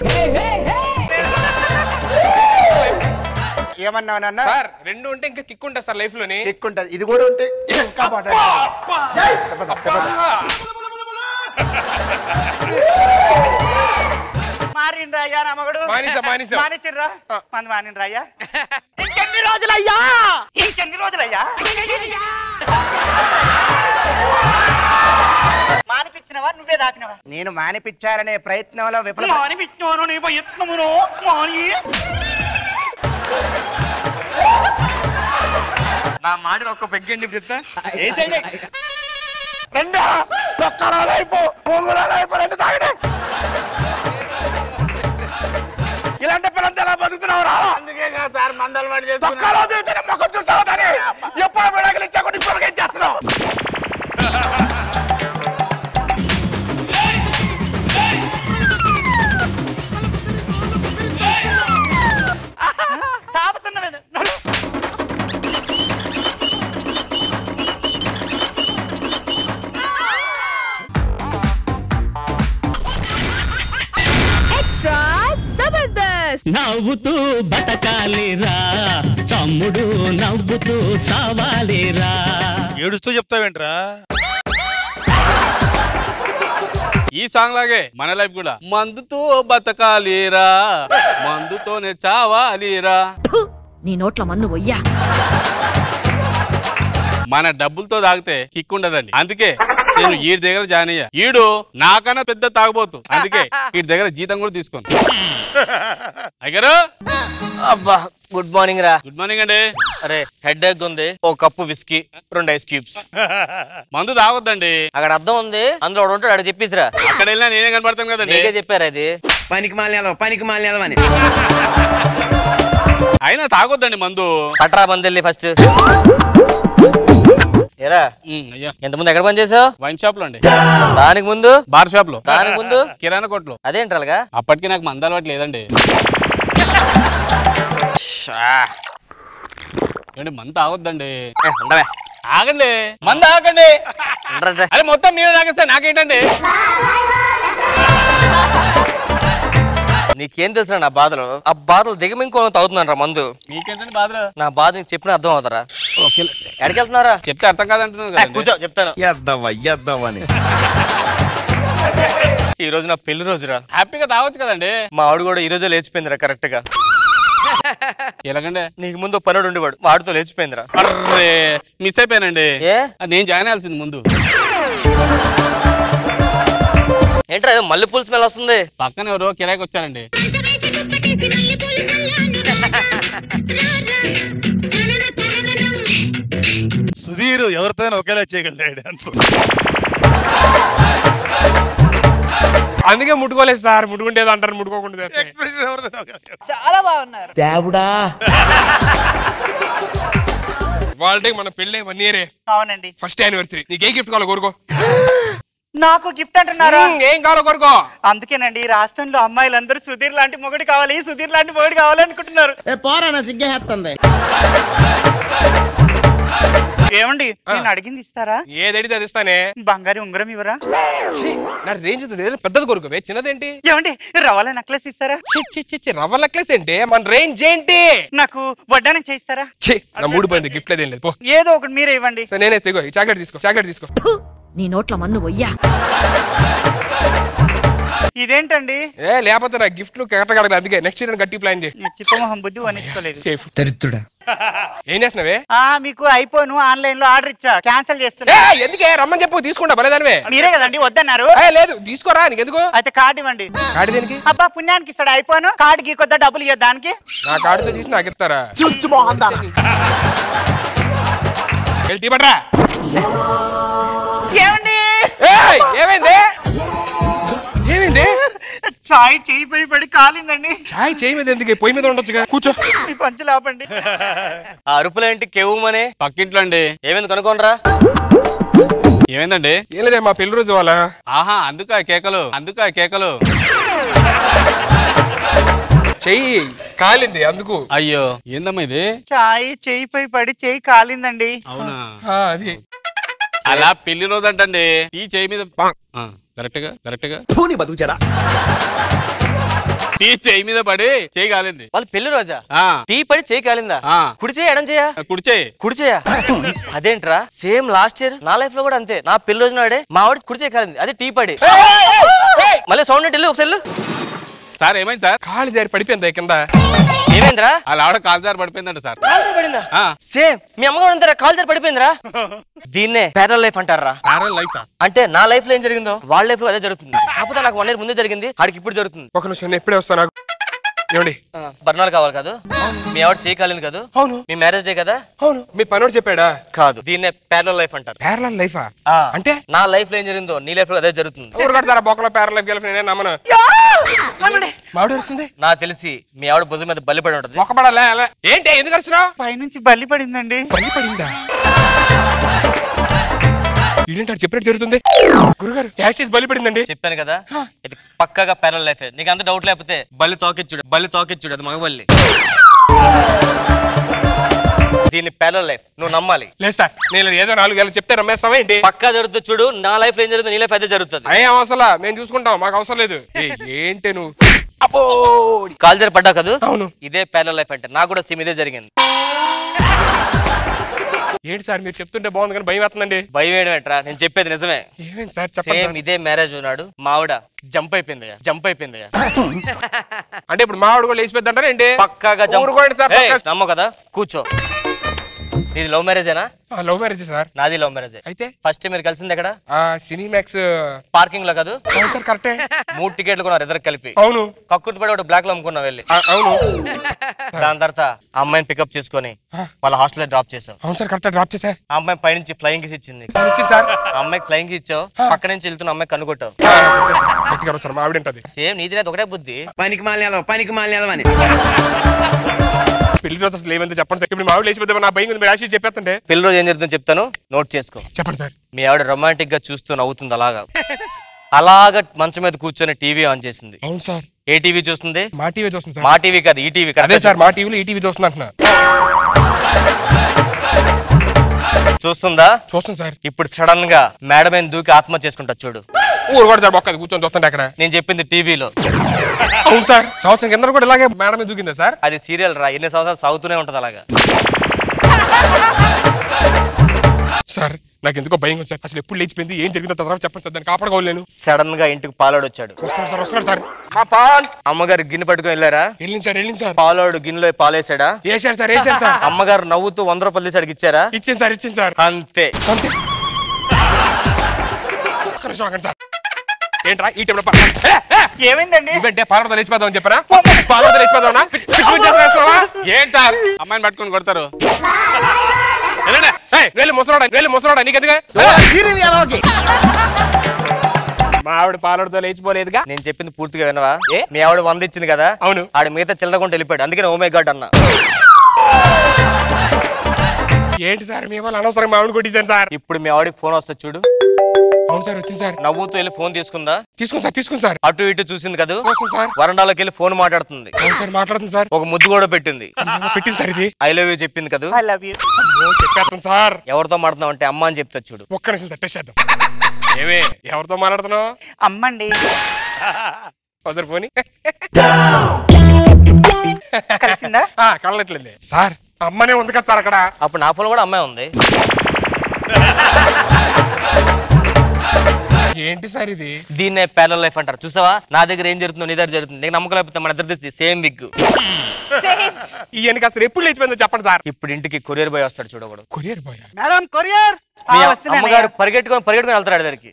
ఏమన్నావు నాన్న? సార్ రెండు ఉంటే ఇంకా కిక్ ఉంటుంది సార్ లైఫ్ లోని. కిక్ ఉంటుంది. ఇది కూడా ఉంటే ఇంకా బాగుంటుంది. మారిండ్రయ్యా నా మగడు. మానేసిర్రా మంది మానిండ్రయ్యా. ఇంకెన్ని రోజులయ్యా, ఇంకెన్ని రోజులయ్యా? మానిపించినవా నువ్వే దాపినవా? నేను మానిపించాలనే ప్రయత్నంలో విఫలం. మానిపించాను నీ ప్రయత్నమును మాని. నా మాట ఒక్క పెగ్గండి చెప్తా. రెండు లైఫ్ రెండు తాగడే. ఇలాంటి పిల్లలతో ఎలా బతుకుతున్నావు రా? అందుకే సార్ మందలు పడి మొక్క చూస్తావు కానీ ఎప్పుడు విడాకులు ఇచ్చాకుండా ఇప్పుడు ఏం చేస్తున్నావు? నవ్వుతూ బతకాలిరా తమ్ముడు, నవ్వుతూ సావాలిరా. ఏడుస్తూ చెప్తావేంట్రా? ఈ సాంగ్ లాగే మన లైఫ్ కూడా. మందుతో బతకాలిరా, మందుతోనే చావాలిరా. నీ నోట్ల మన్ను వయ్యా. మన డబ్బులతో తాగితే కిక్ ఉండదండి. అందుకే నేను వీడి దగ్గర జాయిన్ అయ్యా. ఈడు నాకన్నా పెద్ద తాగబోతు, అందుకే వీడి దగ్గర జీతం కూడా తీసుకోను. అయ్యారు అబ్బా గుడ్ మార్నింగ్ రా. గుడ్ మార్నింగ్ అండి. అరే హెడ్ ఎగ్ ఉంది, ఒక కప్పు విస్కీ, 2 ఐస్ క్యూబ్స్. మందు తాగొద్దండి. అక్కడ అర్థం ఉంది, అందులో ఒకడు ఉంటాడు, అక్కడ చెప్పేసిరా. అక్కడ వెళ్ళినా నేనే కనపడతాను కదండి. నీకే చెప్పారు అది. పనికి మాలిన అని. అయినా తాగొద్దండి మందు. పట్రా మంది ఫస్ట్. ఏరా ఎంతమంది ఎక్కడ పని చేసావు? వైన్ షాప్ లో అండి. దానికి ముందు బార్ షాప్ లో. దానికి ముందు కిరాణా కొట్లో. అదేంటారుగా? అప్పటికి నాకు మందు అలవాటు లేదండి. ఏంటి మందు తాగొద్దండి. ఆగండి, మందు ఆగండి. అరే మొత్తం నేను తాగిస్తా, నాకేంటండి? నీకేం తెలుసు నా బాధలు? ఆ బాధలు దిగమింకో తాగుతున్నాను రా మందు. మీకేంటండి బాధలు? నా బాధ నీకు చెప్పిన అర్థం అవుతారా? ఎక్కడికి వెళ్తున్నారా? చెప్తే అర్థం కాదంటున్నారు. కూర్చో చెప్తాను. ఈ రోజు నా పెళ్లి రోజురా. హ్యాపీగా తాగొచ్చు కదండి. మా ఆవిడ కూడా ఈ రోజే లేచిపోయిందిరా కరెక్ట్ గా. ఎలాగండి? నీకు ముందు పనుడు ఉండేవాడు, వాడితో లేచిపోయిందిరా. అరే మిస్ అయిపోయానండి. నేను జాయిన్ అవ్వాల్సింది ముందు. ఏంట్రా మల్లెపూల స్మెల్ వస్తుంది? పక్కన ఎవరో కిరాయికి వచ్చారండి. సుధీర్ ఎవరితో ఒకేలా చేయగలడు డాన్స్. అందుకే ముట్టుకోలేదు సార్. ముట్టుకుంటేది అంటారు, ముట్టుకోకుండా. చాలా బాగున్నారు. దేవుడా వాళ్ళకి మన పెళ్ళి 1 year. అవునండి. First anniversary. నీకు ఏ గిఫ్ట్ కావాలో కోరుకో. నాకు గిఫ్ట్ అంటున్నారా? ఏం కావాలో కోరుకో. అందుకేనండి రాష్ట్రంలో అమ్మాయిలందరూ సుధీర్ లాంటి మొగుడు కావాలి, సుధీర్ లాంటి మొగుడు కావాలనుకుంటున్నారు. పోరానా సిగ్గేస్తుంది. ఏమండి నేను అడిగింది ఇస్తారా? ఏదడితే అది ఇస్తానే. బంగారు ఉంగరం ఇవ్వరా? నా రేంజ్ పెద్దది కోరుకోవే, చిన్నదేంటి? ఏమండి రవ్వల నెక్లెస్ ఇస్తారా? రవ్వ నెక్లెస్ ఏంటి? మన రేంజ్ ఏంటి? నాకు వడ్డానం చేయిస్తారా? నా మూడు పోయింది, గిఫ్ట్ లేదేం లేదు. ఏదో ఒకటి మీరే ఇవ్వండి. నేనే చాక్లెట్ తీసుకో, చాక్లెట్ తీసుకో. నీ నోట్ల మన్ను వయ్యా. ఇదేంటండి? లేకపోతే నా గిఫ్ట్లు కరెక్ట్. అందుకే నెక్స్ట్ ఇయర్ గట్టి ప్లాన్ చేయి. చిప్పమొహం బుద్ధి వనిచ్చుకోలేదు. సేఫ్ దరిద్రుడా. ఏం చేస్తున్నావే? మీకు ఐఫోన్ ఆన్లైన్ లో ఆర్డర్ ఇచ్చా, క్యాన్సిల్ చేస్తున్నా. ఎందుకే? రమ్మని చెప్పు, తీసుకుంటా. బలేదానివే. మీరే కదండి వద్దన్నారు. లేదు తీసుకోరా, నీకెందుకు? అయితే కార్డు ఇవ్వండి. కార్డు దేనికి? అబ్బా పుణ్యానికి ఇస్తాడు ఐఫోన్. కార్డు గీకొద్దా డబ్బులు ఇవ్వద్దా దానికి? నా కార్డుతో తీసి నాకు ఇస్తారా? టీ పట్రా. ఏమండి ఏమైంది? ఏమైంది? చాయ్ చేయి పై పడి కాలిందండి. చాయ్ చేయి మీద ఎందుకు? పొయ్యి మీద ఉండొచ్చుగా. కూర్చో. పంచులు ఆపండి. ఆ అరుపులేంటి కెవ్వుమని? పక్కింట్లో అండి. ఏమైంది కనుకోనరా? ఏమైందండి? ఏం లేదే, మా పెళ్లి రోజు వాళ్ళ. ఆహా అందుక కేకలు. చెయ్యి కాలింది అందుకు. అయ్యో ఏందమ్మా ఇది? చాయ్ చేయి పై పడి చేయి కాలిందండి. అవునా? అది అలా పెళ్లి రోజు అంటండి. టీ చేయి మీద కరెక్ట్ గా టీ చేయి మీద పడి చేయి కాలింది. వాళ్ళు పెళ్లి రోజా? టీ పడి చేయి కాలిందా? కుడి చేయి ఎడం చేయా? కుడి చేయా? అదేంట్రా సేమ్ లాస్ట్ ఇయర్ నా లైఫ్ లో కూడా అంతే. నా పెళ్లి రోజు నాడే మా ఆవిడ కుడి చేయి కాలింది, అదే టీ పడి. మళ్ళీ సౌండ్ వెళ్ళి ఒకసారి. సార్ ఏమైంది సార్? కాలు జారి పడిపోయిందా కింద? ఏమైందిరా? అలా ఆవిడ కాలు జారి పడిపోయిందంట సార్. పడిందా? సేమ్ మీ అమ్మగారు అంటారా కాలు జారి పడిపోయిందిరా. దీన్నే ప్యారల్ లైఫ్ అంటారా? ప్యారల్ లైఫ్ అంటే నా లైఫ్ లో ఏం జరిగిందో వాళ్ళ లైఫ్ లో అదే జరుగుతుంది. కాకపోతే నాకు 1 year ముందే జరిగింది, ఆడికి ఇప్పుడు జరుగుతుంది. ఒక నిమిషం, ఎప్పుడే వస్తా. నాకు ఏమండి బర్ణాలు కావాలి కాదు? మీ ఆవిడ చేయి కాలింది కాదు? అవును. మీ మ్యారేజ్ డే కదా? అవును. మీ పనోడు చెప్పాడా? కాదు, దీన్నే ప్యారల్ లైఫ్ అంటారు. ప్యారల్ లైఫా అంటే? నా లైఫ్ లో ఏం జరిగిందో నీ లైఫ్ లో అదే జరుగుతుంది. బొక్కలో ప్యారల్ లైఫ్ గెలిపి నమ్మను. మావిడ వస్తుంది. నాకు తెలిసి మీ ఆవిడ భుజం మీద బల్లి పడి ఉంటది. ఒక పడాలా? ఏంటి ఎందుకు వస్తున్నావు? పైనుంచి బల్లి పడిందండి. బల్లి పడిందా? ఏంటంటే చెప్పినట్టు జరుగుతుంది. గురుగారు యాక్సిస్ బలి పడిందండి. చెప్పాను కదా, ఇది పక్కాగా ప్యారల్ లైఫ్. నీకు అంత డౌట్ లేకపోతే బల్లి తోకిచ్చుడు అది మగబల్లి. దీన్ని ప్యారల్ లైఫ్ నువ్వు నమ్మాలి. లేదు సార్, నేను ఏదో 4 ఏళ్ళు చెప్తే నమ్మేస్తావా ఏంటి? పక్కా జరుగుతుంది. చూడు నా లైఫ్ లో ఏం జరుగుతుంది నీ లైఫ్ అదే జరుగుతుంది. ఏం అవసరం, మేము చూసుకుంటాం, మాకు అవసరం లేదు. ఏంటి నువ్వు కాల్ జారి పడ్డావు కదా? అవును. ఇదే ప్యారల్ లైఫ్ అంటే. నాకు కూడా సేమ్ ఇదే జరిగింది. ఏంటి సార్ మీరు చెప్తుంటే బాగుంది కానీ భయం వేస్తుందండి. భయం వేయడం ఏంట్రా, నేను చెప్పేది నిజమే. ఏమేంటి సార్ చెప్పండి. సేమ్ ఇదే మ్యారేజ్ ఉన్నాడు, మావిడ జంప్ అయిపోయింది. అంటే ఇప్పుడు మావిడ కూడా లేచిపోద్ది అంటారా ఏంటి? పక్కాగా నమ్మ కదా. కూర్చో. ఇది లవ్ మ్యారేజేనా? Love marriage sir. నాది లవ్ మ్యారేజ్. అయితే ఫస్ట్ మీరు కలిసింది ఎక్కడ? సినీమాక్స్ పార్కింగ్ లో కాదు? అవును సార్ కరెక్టే. 3 టికెట్లు కొన్నారు ఇద్దరు కలిపి. అవును. కక్కుర్తి పడి ఒకటి బ్లాక్ లో అమ్ముకున్నా వెళ్ళి. అవును. దాని తర్వాత ఆ అమ్మాయిని పికప్ చేసుకొని వాళ్ళ హాస్టల్ డ్రాప్ చేసావు. అవును సార్ కరెక్ట్ డ్రాప్ చేసా. ఆ అమ్మాయి పైనుంచి ఫ్లయింగ్ కిస్ ఇచ్చింది సార్. ఆ అమ్మాయికి ఫ్లయింగ్ కిస్ ఇచ్చావు, పక్క నుంచి వెళ్తున్న అమ్మాయి కనుగొట్టావు. ఆవిడంటది సేమ్ నీది ఒకటే బుద్ధి. పనికి మాలినేదవని పెళ్లి రోజు అసలు ఏమంటే చెప్పండి. ఇప్పుడు మా ఆవిడ లేచిపోతే నా భయం రాసి చెప్పేస్తుంటే. పెళ్లి రోజు ఏం జరుగుతుందో చెప్తాను, నోట్ చేసుకో. చెప్పండి సార్. మీ ఆవిడ రొమాంటిక్ గా చూస్తూ నవ్వుతుంది అలాగా మంచం మీద కూర్చొని టీవీ ఆన్ చేసింది. అవును సార్. ఏ టీవీ చూస్తుంది? మా టీవీ చూస్తుంది సార్. మా టీవీ కాదు, ఈ టీవీ. అదే సార్, మా టీవీలో ఈ టీవీ చూస్తుంది అంటున్నా. చూస్తుందా? చూస్తుంది సార్. ఇప్పుడు సడన్ గా మేడం మీద దూకి ఆత్మహత్య చేసుకుంటా చూడు. ఊరు కూడా సార్ ఒక్కది కూర్చొని చూస్తుంటే అక్కడ. నేను చెప్పింది టీవీలో. అవును సార్. సంవత్సరం కింద కూడా ఇలాగే మేడం మీద దూకిందా సార్? అది సీరియల్ రా, ఎన్ని సంవత్సరాలు సాగుతూనే ఉంటది అలాగా. సార్ నాకు ఎందుకో భయం సార్. అసలు ఎప్పుడు లేచిపోయింది, ఏం జరిగిందో తర్వాత చెప్పండి సార్. దాన్ని కాపాడుకోలేను. సడన్ గా ఇంటికి పాలోడు వచ్చాడు. వస్తున్నాడు సార్. అమ్మగారు గిన్నె పట్టుకొని వెళ్ళారా? వెళ్ళింది సార్. పాలోడు గిన్నెలో పాలేసాడా? వేసాడు సార్. అమ్మగారు నవ్వుతూ 100 రూపాయలు తీసి అడిగి ఇచ్చారా? ఇచ్చింది సార్. అంతే. సార్ ఏంట్రా ఈ టైంలో ఏమైందండి? ఇవంటే పాలతో లేచిపోదామని చెప్పరా? పాలతో లేచిపోదామా? ఏంటి సార్ అమ్మాయిని పట్టుకొని కొడతారు? ముసలాడా నీకెందుగా? మా ఆవిడ పాలతో లేచిపోలేదుగా. నేను చెప్పింది పూర్తిగా వినవా? మీ ఆవిడ 100 ఇచ్చింది కదా? అవును. ఆడ మిగతా చిల్లరకుండా వెళ్ళిపోయాడు, అందుకని ఓ మై గాడ్ అన్నా. ఏంటి సార్ మీ వాళ్ళు అనవసరంగా మా ఆవిడ కొట్టించాను సార్. ఇప్పుడు మీ ఆవిడకి ఫోన్ వస్తుంది చూడు. అవును సార్, వచ్చింది సార్. నవ్వుతూ వెళ్ళి ఫోన్ తీసుకుందా? తీసుకుని సార్. అటు ఇటు చూసింది కదా? వరండాలోకి వెళ్ళి ఫోన్ మాట్లాడుతుంది. మాట్లాడుతుంది సార్. ఒక ముద్దు కూడా పెట్టింది. పెట్టింది సార్. ఇది ఐ లవ్ యూ చెప్పింది కదా? ఐ లవ్ యూ చెప్పేస్తాను సార్. ఎవరితో మాట్లాడుతున్నావు అంటే అమ్మ అని చెప్తా చూడు. ఒక్క నిమిషం సార్, టెస్ట్ చేద్దాం. ఏమే ఎవరితో మాట్లాడుతున్నావు? అమ్మండి. ఒకసారి పోనీ. కలిసిందా? కలనట్లేదు సార్. అమ్మనే ఉంది కదా సార్ అక్కడ. అప్పుడు నా ఫోన్ కూడా అమ్మాయి ఉంది. ఏంటి సార్ ఇది? దీన్నే ప్యారలల్ లైఫ్ అంటారు. చూసావా నా దగ్గర ఏం జరుగుతుందో నీ దగ్గర జరుగుతుంది. నీకు నమ్మకం లేకపోతే మన ఇద్దరు తీసి సేమ్ విగ్. ఈయనకి అసలు ఎప్పుడు లేచిపోయిందో చెప్పండి సార్. ఇప్పుడు ఇంటికి కొరియర్ బాయ్ వస్తాడు చూడకూడదు. Courier boy? Madam courier. అమ్మగారు పరిగెట్టుకొని వెళ్తాడు దగ్గరికి.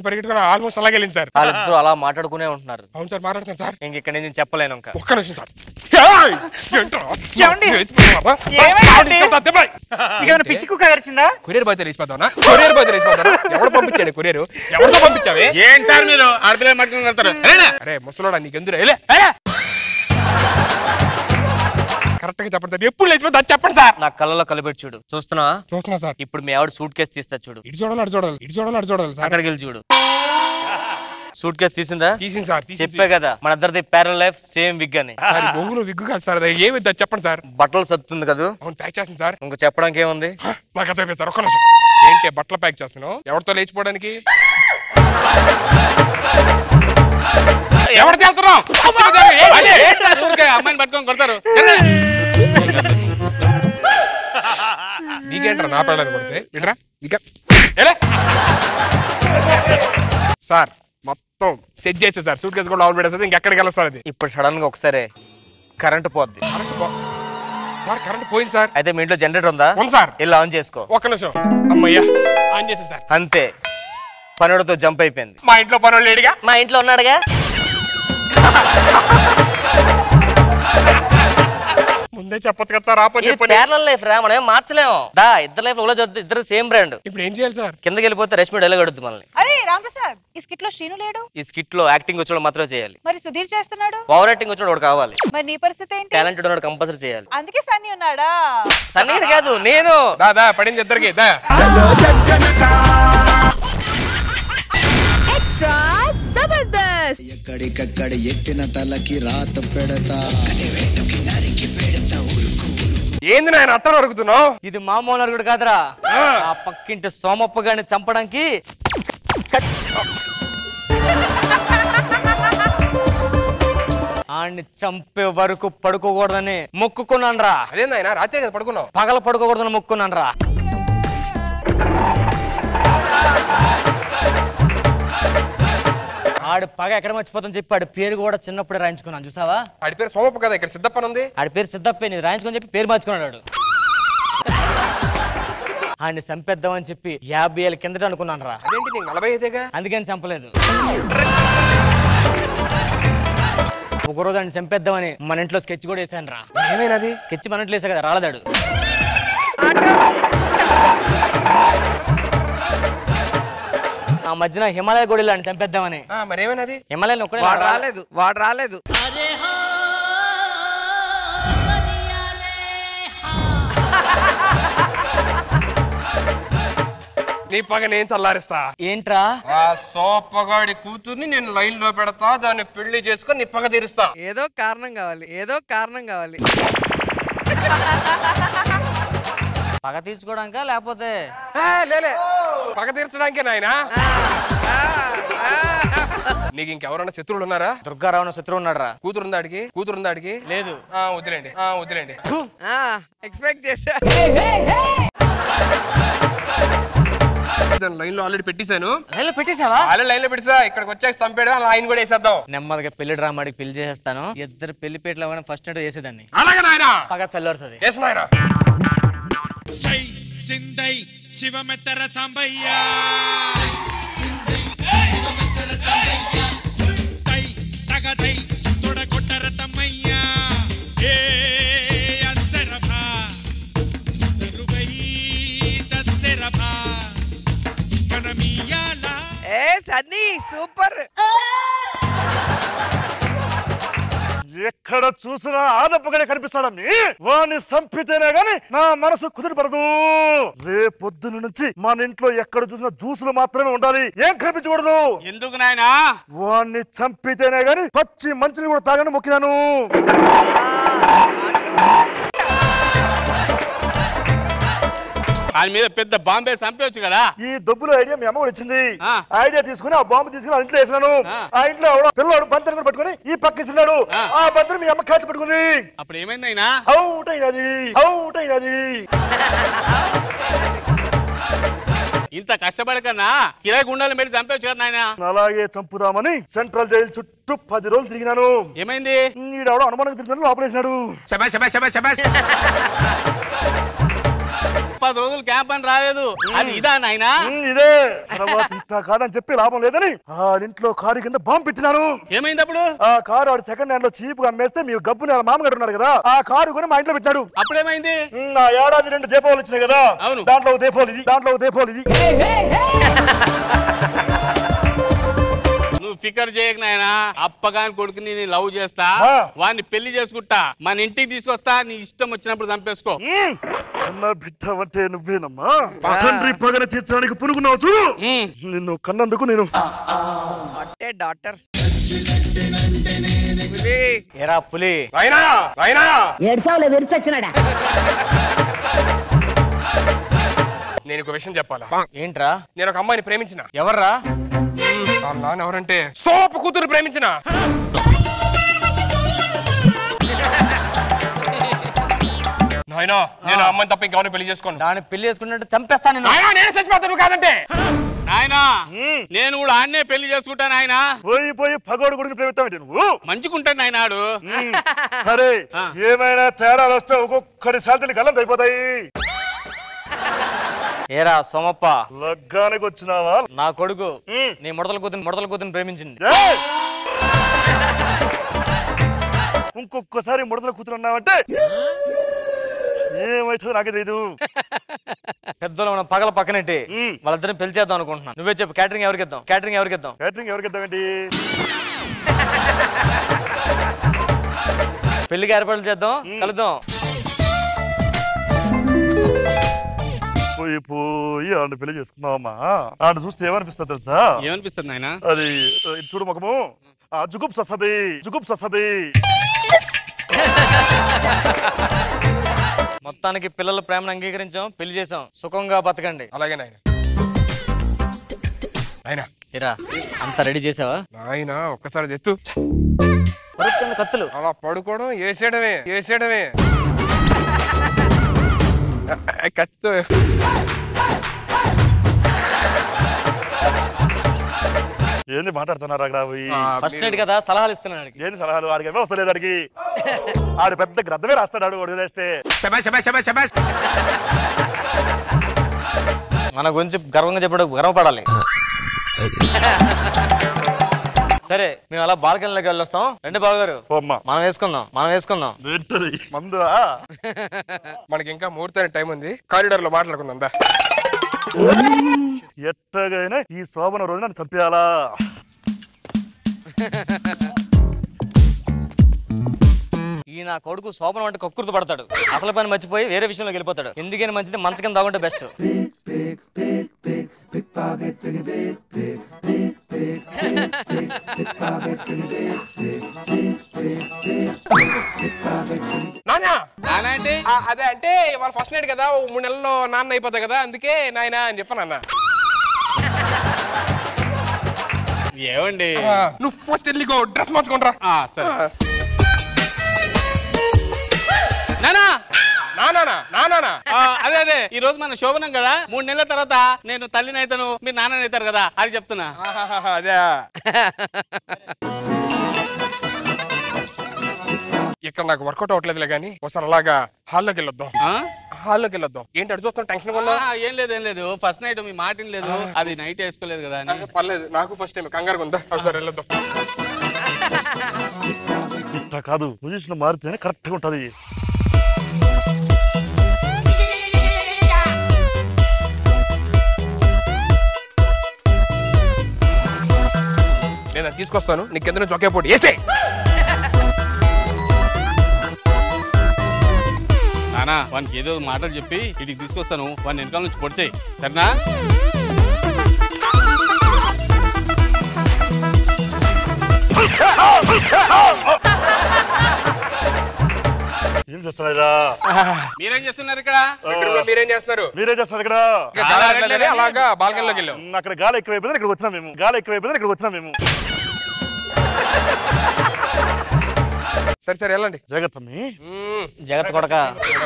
పరిగెట్టుకొని ఆల్మోస్ట్ అలాగే వెళ్ళింది సార్. వాళ్ళిద్దరూ అలా మాట్లాడుకునే ఉంటున్నారు. అవును సార్, మాట్లాడుతాను సార్. ఇంక ఇక్కడ నేను చెప్పలేను. ఇంకా ఒక్క నిమిషం సార్. పిచ్చి కుక్క కరిచిందా? కొరియర్ బాయ్ లేచిపోతావునా? కొరియర్ బాయ్ లేచిపోతారా? ఎవరు పంపించాడు కొరియర్? ఎవరితో పంపించావే? ఏం సార్ మీరు ఆడపిల్ల పట్టుకుని వెళ్తారు? అరే ముసలోడా నీకెందుకు కరెక్ట్ గా చెప్పండి. ఎప్పుడు లేచిపోతే అది చెప్పండి సార్. నా కళ్ళలో కలిపెట్టి చూడు. చూస్తున్నా సార్. ఇప్పుడు మీ ఆవిడ సూట్ కేసు తీస్తా చూడు. ఇటు చూడాలి సార్. అక్కడికి వెళ్ళి చూడు. సూట్ కేసు తీసిందా? తీసింది సార్. చెప్పే కదా మన ఇద్దరిది ప్యారలల్ లైఫ్ సేమ్ విగ్ అని. బొంగులో విగ్గు కాదు సార్. ఏమి చెప్పండి సార్. బట్టలు సత్తుంది కదా? అవును, ప్యాక్ చేస్తుంది సార్. ఇంకా చెప్పడానికి ఏముంది? నాకు అర్థమైపోయింది సార్. ఒక్క నిమిషం. ఏంటి బట్టలు ప్యాక్ చేస్తున్నావు? ఎవరితో లేచిపోవడానికి? ఎవరితో వెళ్తున్నావు? అమ్మాయిని పట్టుకొని కొడతారు. నీకేంట్రా నా పెళ్ళని కొడితే? వినరా సార్. మొత్తం సెట్ చేసే సార్. సూట్ కేసు కూడా లోపల పెట్టేస్తుంది. ఇంకెక్కడికి వెళ్ళదు సార్. అది ఇప్పుడు సడన్ గా ఒకసారి కరెంట్ పోద్ది. సార్ కరెంట్ పోయింది సార్. అయితే మీ ఇంట్లో జనరేటర్ ఉందా? ఉంది సార్. ఇలా ఆన్ చేసుకో. ఒక్క నిమిషం. అమ్మయ్యా ఆన్ చేసే సార్. అంతే, పనుడితో జంప్ అయిపోయింది. మా ఇంట్లో పనులు లేడుగా? మా ఇంట్లో ఉన్నాడుగా. ముందే చెప్పొచ్చు కదా సార్. ప్యారలల్ లైఫ్ రా, మనం ఏం మార్చలేము. ఇద్దరు లైఫ్ లో జరుగుతుంది. ఇద్దరు సేమ్ బ్రాండ్. ఇప్పుడు ఏం చేయాలి సార్? కిందకి వెళ్ళిపోతే రష్మి డైలాగ్ అడుగుద్ది మనల్ని. అరే రామప్రసాద్, ఈ స్కిట్ లో శ్రీను లేడు. ఈ స్కిట్ లో యాక్టింగ్ వచ్చిన మాత్రమే చేయాలి. మరి సుధీర్ చేస్తున్నాడు. ఓవర్ యాక్టింగ్ వచ్చిన వాడు కావాలి. మరి నీ పరిస్థితి ఏంటి? టాలెంటెడ్ ఉన్నాడు, కంపల్సరీ చేయాలి. అందుకే సన్నీ ఉన్నాడా? సన్నీ కాదు, నేను. దా పడింది ఇద్దరికి. ఎక్స్ట్రా జబర్దస్త్. ఎక్కడికక్కడ ఎత్తిన తలకి రాత పెడతా. ఏంది నాయన అట్టలు అరుగుతున్నావు? ఇది మామూలు అరుగుడు కాదురా. ఆ పక్కింటి సోమప్ప గారిని చంపడానికి ఆడిని చంపే వరకు పడుకోకూడదని మొక్కుకున్నాను రా. అదే నాయన రాత్రి కదా పడుకున్నావు? పగల పడుకోకూడదని మొక్కున్నాను రా. ఆడు పగ ఎక్కడ మర్చిపోతాను చెప్పి ఆడి పేరు కూడా చిన్నప్పుడే రాయించుకున్నాను. చూసావా? ఆడి పేరు సోమప్ప కదా. ఇక్కడ సిద్ధప్పని ఉంది. ఆడి పేరు సిద్ధప్పే. నేను రాయించుకొని చెప్పి పేరు మార్చుకున్నాడు. ఆయన చంపేద్దామని చెప్పి 50 ఏళ్ళ కిందట అనుకున్నాను రా. అదేంటి నీకు 45 అందుకని చంపలేదు. ఒకరోజు ఆయన చంపేద్దామని మన ఇంట్లో స్కెచ్ కూడా వేసాను రా. ఏమైనది? స్కెచ్ మన ఇంట్లో వేసా కదా, రాలదాడు. ఆ మధ్యన హిమాలయ గోడలు అని చంపేద్దామని. మరేమైనది? హిమాలయ వాడు రాలేదు. నీ పగ నేను చల్లారిస్తా. ఏంట్రా? ఆ సోపగాడి కూతుర్ని నేను లైన్ లో పెడతా, దాన్ని పెళ్లి చేసుకొని నీ పగ తీరుస్తా. ఏదో కారణం కావాలి. పగ తీర్చుకోవడానికా లేకపోతే? లేలే, పగ తీర్చడానికే నాయనా. నీకు ఇంకెవరన్నా శత్రువులు ఉన్నారా? దుర్గారావు శత్రువు ఉన్నాడు రా. కూతురుందా అడిగి? లేదు. వదిలేండి. ఎక్స్పెక్ట్ చేసా. లైన్ లో ఆల్రెడీ పెట్టేశాను. పెట్టేసావా? లైన్ లో పెట్టేసా. ఇక్కడికి వచ్చాక చంపాడు, లైన్ కూడా వేసేద్దాం. నెమ్మదిగా పెళ్లి డ్రామాడికి పెళ్లి చేసేస్తాను. ఇద్దరు పెళ్లి పేటలు ఫస్ట్ నైట్ వేసేదాన్ని. అలాగే నాయనా. పగ చల్లారుతుంది. సై సిందై శివమెత్తర సాంబయ్య తై తగదై తొడగొట్టర తమ్మయ్య ఏ అసరభా తరువై దసరభా కనమియాల. ఏ సన్నీ సూపర్. ఎక్కడ చూసినా ఆడపగడే కనిపిస్తాడని వాణ్ణి చంపితేనే గాని నా మనసు కుదిరిపడదు. రేపొద్దున నుంచి మన ఇంట్లో ఎక్కడ చూసినా జ్యూసులు మాత్రమే ఉండాలి, ఏం కనిపించకూడదు. ఎందుకు నాయనా? వాణ్ణి చంపితేనే గాని పచ్చి మంచిని కూడా తాగని మొక్కినాను. ఆయన మీద పెద్ద బాంబే చంపవచ్చు కదా. ఈ దొబ్బుల ఐడియా మీ అమ్మ కూడా ఇచ్చింది. ఐడియా తీసుకుని ఆ బాంబు తీసుకుని ఇంట్లో వేసినాను. ఆ ఇంట్లో పిల్లవాడు బంతరం పట్టుకుని ఈ పక్కిస్తున్నాడు. ఆ బంతరం మీ అమ్మ కాచి పట్టుకుంది. అప్పుడు ఏమైంది అయినా? అవుట్ అయినది. ఇంత కష్టపడకన్నా కిరాయి గుండాలు పెట్టి చంపవచ్చు కదా నాయన. అలాగే చంపుదామని సెంట్రల్ జైలు చుట్టూ 10 రోజులు తిరిగినాను. ఏమైంది? ఈడెవడో అనుమానం తిరిగినాడు, లోపలేసినాడు. 10 రోజులు క్యాంప్ అని రాలేదు. అది ఇదా నాయనా? ఇదే. తర్వాత ఇట్లా కాదని చెప్పి లాభం లేదని ఆ ఇంట్లో కారు కింద బాంబు పెట్టినాను. ఏమైంది అప్పుడు? ఆ కారు ఆడు సెకండ్ హ్యాండ్ లో చీప్ గా అమ్మేస్తే మీ గబ్బుని మామగారు ఉన్నాడు కదా, ఆ కారు కొని మా ఇంట్లో పెట్టాడు. అప్పుడేమైంది? నా ఏడాది 2 దీపావళి వచ్చినాయి కదా, దాంట్లో ఒక దీపావళి ఇది. నువ్వు ఫికర్ చేయక నాయనా. అప్పగాని కొడుకుని నేను లవ్ చేస్తా, వాడిని పెళ్లి చేసుకుంటా, మన ఇంటికి తీసుకొస్తా, నీ ఇష్టం వచ్చినప్పుడు చంపేసుకో. బిడ్డ అంటే నువ్వేనమ్మా. తండ్రి పగన తీర్చడానికి పునుగున్నావు చూడు. నిన్ను కన్నందుకు నేను డాక్టర్ ఎరా పులి. నేను ఒక విషయం చెప్పాలా? ఏంట్రా? నేను ఒక అమ్మాయిని ప్రేమించిన. ఎవర్రా? నాన్న ఎవరంటే సోపు కూతురు ప్రేమించిన. నాయనా నేను అమ్మాయిని తప్ప ఇంకెవరిని పెళ్లి చేసుకోను. దాన్ని పెళ్లి చేసుకున్నట్టు చంపేస్తాను. నేను చచ్చిపోతాను, నువ్వు కాదంటే. నాయనా నేను కూడా ఆన్నే పెళ్లి చేసుకుంటాను. ఆయన పోయి పగోడు గుడికి ప్రేమిస్తావు నువ్వు. మంచిగుంటాడు నాయనాడు. సరే ఏమైనా తేడాలు వస్తే ఒక్కొక్కరి శాంతిని గల్లం అయిపోతాయి. ఏరా సోమప్ప, లగ్గానికి వచ్చినావా? నా కొడుకు నీ ముడతల కూతుని ప్రేమించింది. ఇంకొకసారి ముడతల కూతురు అన్నావంటే ఏమైతుందో నాకే తెలీదు. పెద్దలు మనం పగల పక్కనెట్టి వాళ్ళిద్దరిని పెళ్లి చేద్దాం అనుకుంటున్నాను. నువ్వే చెప్పు, క్యాటరింగ్ ఎవరికి ఇద్దాం? క్యాటరింగ్ ఎవరికిద్దాం ఏంటి? పెళ్లికి ఏర్పాట్లు చేద్దాం, కలుద్దాం. పోయి ఆడ పెళ్లి చేసుకున్నావమ్మా. ఆడ చూస్తే ఏమనిపిస్తుంది తెలుసా? ఏమనిపిస్తుంది నాయనా? అది చూడు ముఖము జుగుప్సది. మొత్తానికి పిల్లల ప్రేమను అంగీకరించాం, పెళ్లి చేసాం. సుఖంగా బతకండి. అలాగే నాయన. ఇరా అంతా రెడీ చేసావా? నాయన ఒక్కసారి ఎత్తు. కత్తులు అలా పడుకోవడం, వేసేయడమే. కత్తి ఏంది మాట్లాడుతున్నారు అక్కడ? ఫస్ట్ నైట్ కదా, సలహాలు ఇస్తున్నాడు. ఏంది సలహాలు? ఆడికి ఏమో వస్తలేదు. ఆడికి ఆడు పెద్ద గ్రంథమే రాస్తాడు. ఆడు వదిలేస్తే మన గురించి గర్వంగా చెప్పడం గర్వపడాలి. సరే మేము అలా బాల్కనీలోకి వెళ్ళొస్తాం. రండి బాబు గారు, మనం వేసుకుందాం. మనకి ఇంకా ముహూర్తానికి టైం ఉంది, కారిడార్ లో మాట్లాడుకుందా. ఎట్టగైనా ఈ శోభన రోజు నన్ను చంపేయాలా? ఈ నా కొడుకు శోభనం అంటే కక్కుర్తి పడతాడు, అసలు పని మర్చిపోయి వేరే విషయంలోకి వెళ్ళిపోతాడు. ఎందుకని మంచిది మనసు కింద తాగుంటే బెస్ట్. అదే అంటే వాళ్ళ ఫస్ట్ నైట్ కదా, 3 నెలల్లో నాన్న అయిపోతాయి కదా, అందుకే నాయన అని చెప్పాను అన్న. ఏమండి నువ్వు ఫస్ట్ వెళ్ళిగో డ్రెస్ మార్చుకుంటా. సరే అదే ఈ రోజు మన శోభనం కదా, 3 నెలల తర్వాత నేను తల్లిని అవుతాను, మీరు నాన్న అవుతారు కదా, అది చెప్తున్నా. అదే ఇక్కడ నాకు వర్కౌట్ అవట్లేదులే కానీ ఒకసారి అలాగా హాల్లోకి వెళ్ళొద్దాం. ఏంటి అడు చూస్తాం టెన్షన్ కొన్నా? ఏం లేదు ఫస్ట్ నైట్ మీ మాట లేదు, అది నైట్ వేసుకోలేదు కదా అని. పర్లేదు, నాకు ఫస్ట్ టైం కంగారు ఉందా. ఒకసారి వెళ్ళొద్దాం. ఇట్లా కాదు, పొజిషన్ మారితేనే కరెక్ట్ గా ఉంటది. నేను తీసుకొస్తాను, నీకు కింద నుంచి ఒకే పోటీ వేసే. నానా వానికి ఏదో మాటలు చెప్పి ఇటుకి తీసుకొస్తాను, వాడిని వెనకాల నుంచి పొడిచేయి, సరేనా? ఏం చేస్తున్నారా? మీరేం చేస్తున్నారు ఇక్కడ? మీరేం చేస్తున్నారు ఇక్కడ? అలాగా బాల్కనీలోకి వెళ్ళాం. అక్కడ గాలి ఎక్కువైపోయింది, ఇక్కడ వచ్చినా మేము. సరే వెళ్ళండి. జాగ్రత్త కొడక.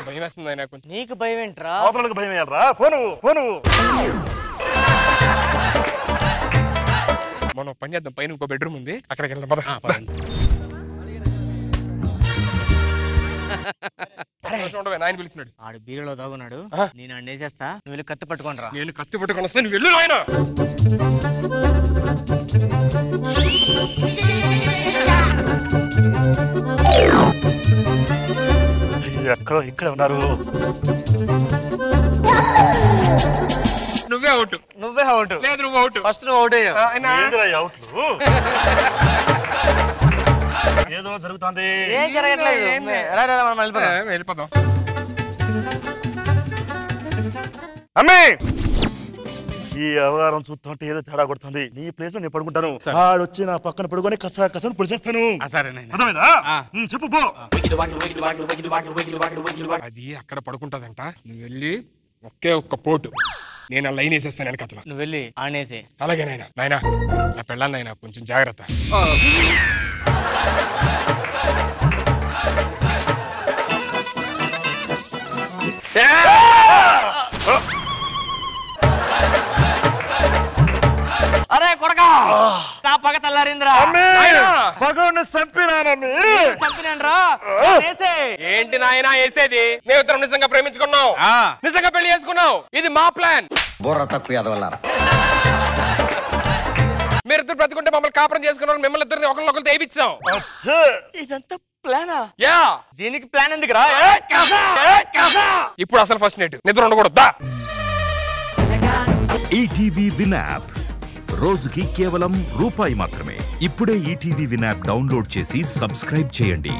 భయం వేస్తుంది ఆయన కొంచెం. నీకు భయం ఏంట్రా? భయం ఏంట్రా? పోను మనం పని చేద్దాం, పైన ఇంకో బెడ్రూమ్ ఉంది, అక్కడికి వెళ్దాం. నాయన పిలుస్తున్నాడు. ఆడు బీరులో దాగున్నాడు, నేను ఆడు వేసేస్తా, నువ్వు వెళ్ళి కత్తి పట్టుకోండి రా. నేను కత్తి పట్టుకొని వస్తాను, నువ్వు వెళ్ళు నాయన. ఇక్కడ ఉన్నారు. నువ్వే అవుట్. లేదు నువ్వు అవుట్. ఫస్ట్ నువ్వు అవుట్ అయ్యా. ఏదో జరుగుతుంది. ఏం జరగట్లేదు, వెళ్ళిపోదాం. అమ్మే, ఈ వ్యవహారం చూస్తుంటే ఏదో తేడా కొడుతుంది. నీ ప్లేస్ లో నేను పడుకుంటాను, ఆడొచ్చి నా పక్కన పడుకొని కసను పొడిచేస్తాను. చెప్పు. అది అక్కడ పడుకుంటదంట, నువ్వు వెళ్ళి ఒకే ఒక్క పోటు నేను ఆ లైన్ వేసేస్తాను వెనకతలో. నువ్వు వెళ్ళి ఆనేసి. అలాగే నాయనా నా పెళ్ళాను నాయనా, కొంచెం జాగ్రత్త. అరే కొడక, నా పగ చల్లారిందిరా. పగని చంపినానరా. ఏంటి నాయనా వేసేది? మేమిద్దరం నిజంగా ప్రేమించుకున్నావు, నిజంగా పెళ్లి చేసుకున్నావు, ఇది మా ప్లాన్. బుర్ర తక్కువ ఎదవల్లారా. మీరిద్దరు బ్రతుకుంటే మమ్మల్ని కాపురం చేసుకున్న మిమ్మల్ని ఇద్దరిని ఒకరినొకరు తెయిపించాం. ఇదంతా ప్లానా? యా. దీనికి ప్లాన్ ఎందుకురా? ఇప్పుడు అసలు ఫస్ట్ నైట్ నిద్ర ఉండకూడదా? ఈటీవీ విన్ యాప్ రోజుకి కేవలం ₹1 మాత్రమే. ఇప్పుడే ఈటీవీ విన్ యాప్ డౌన్లోడ్ చేసి సబ్స్క్రైబ్ చేయండి.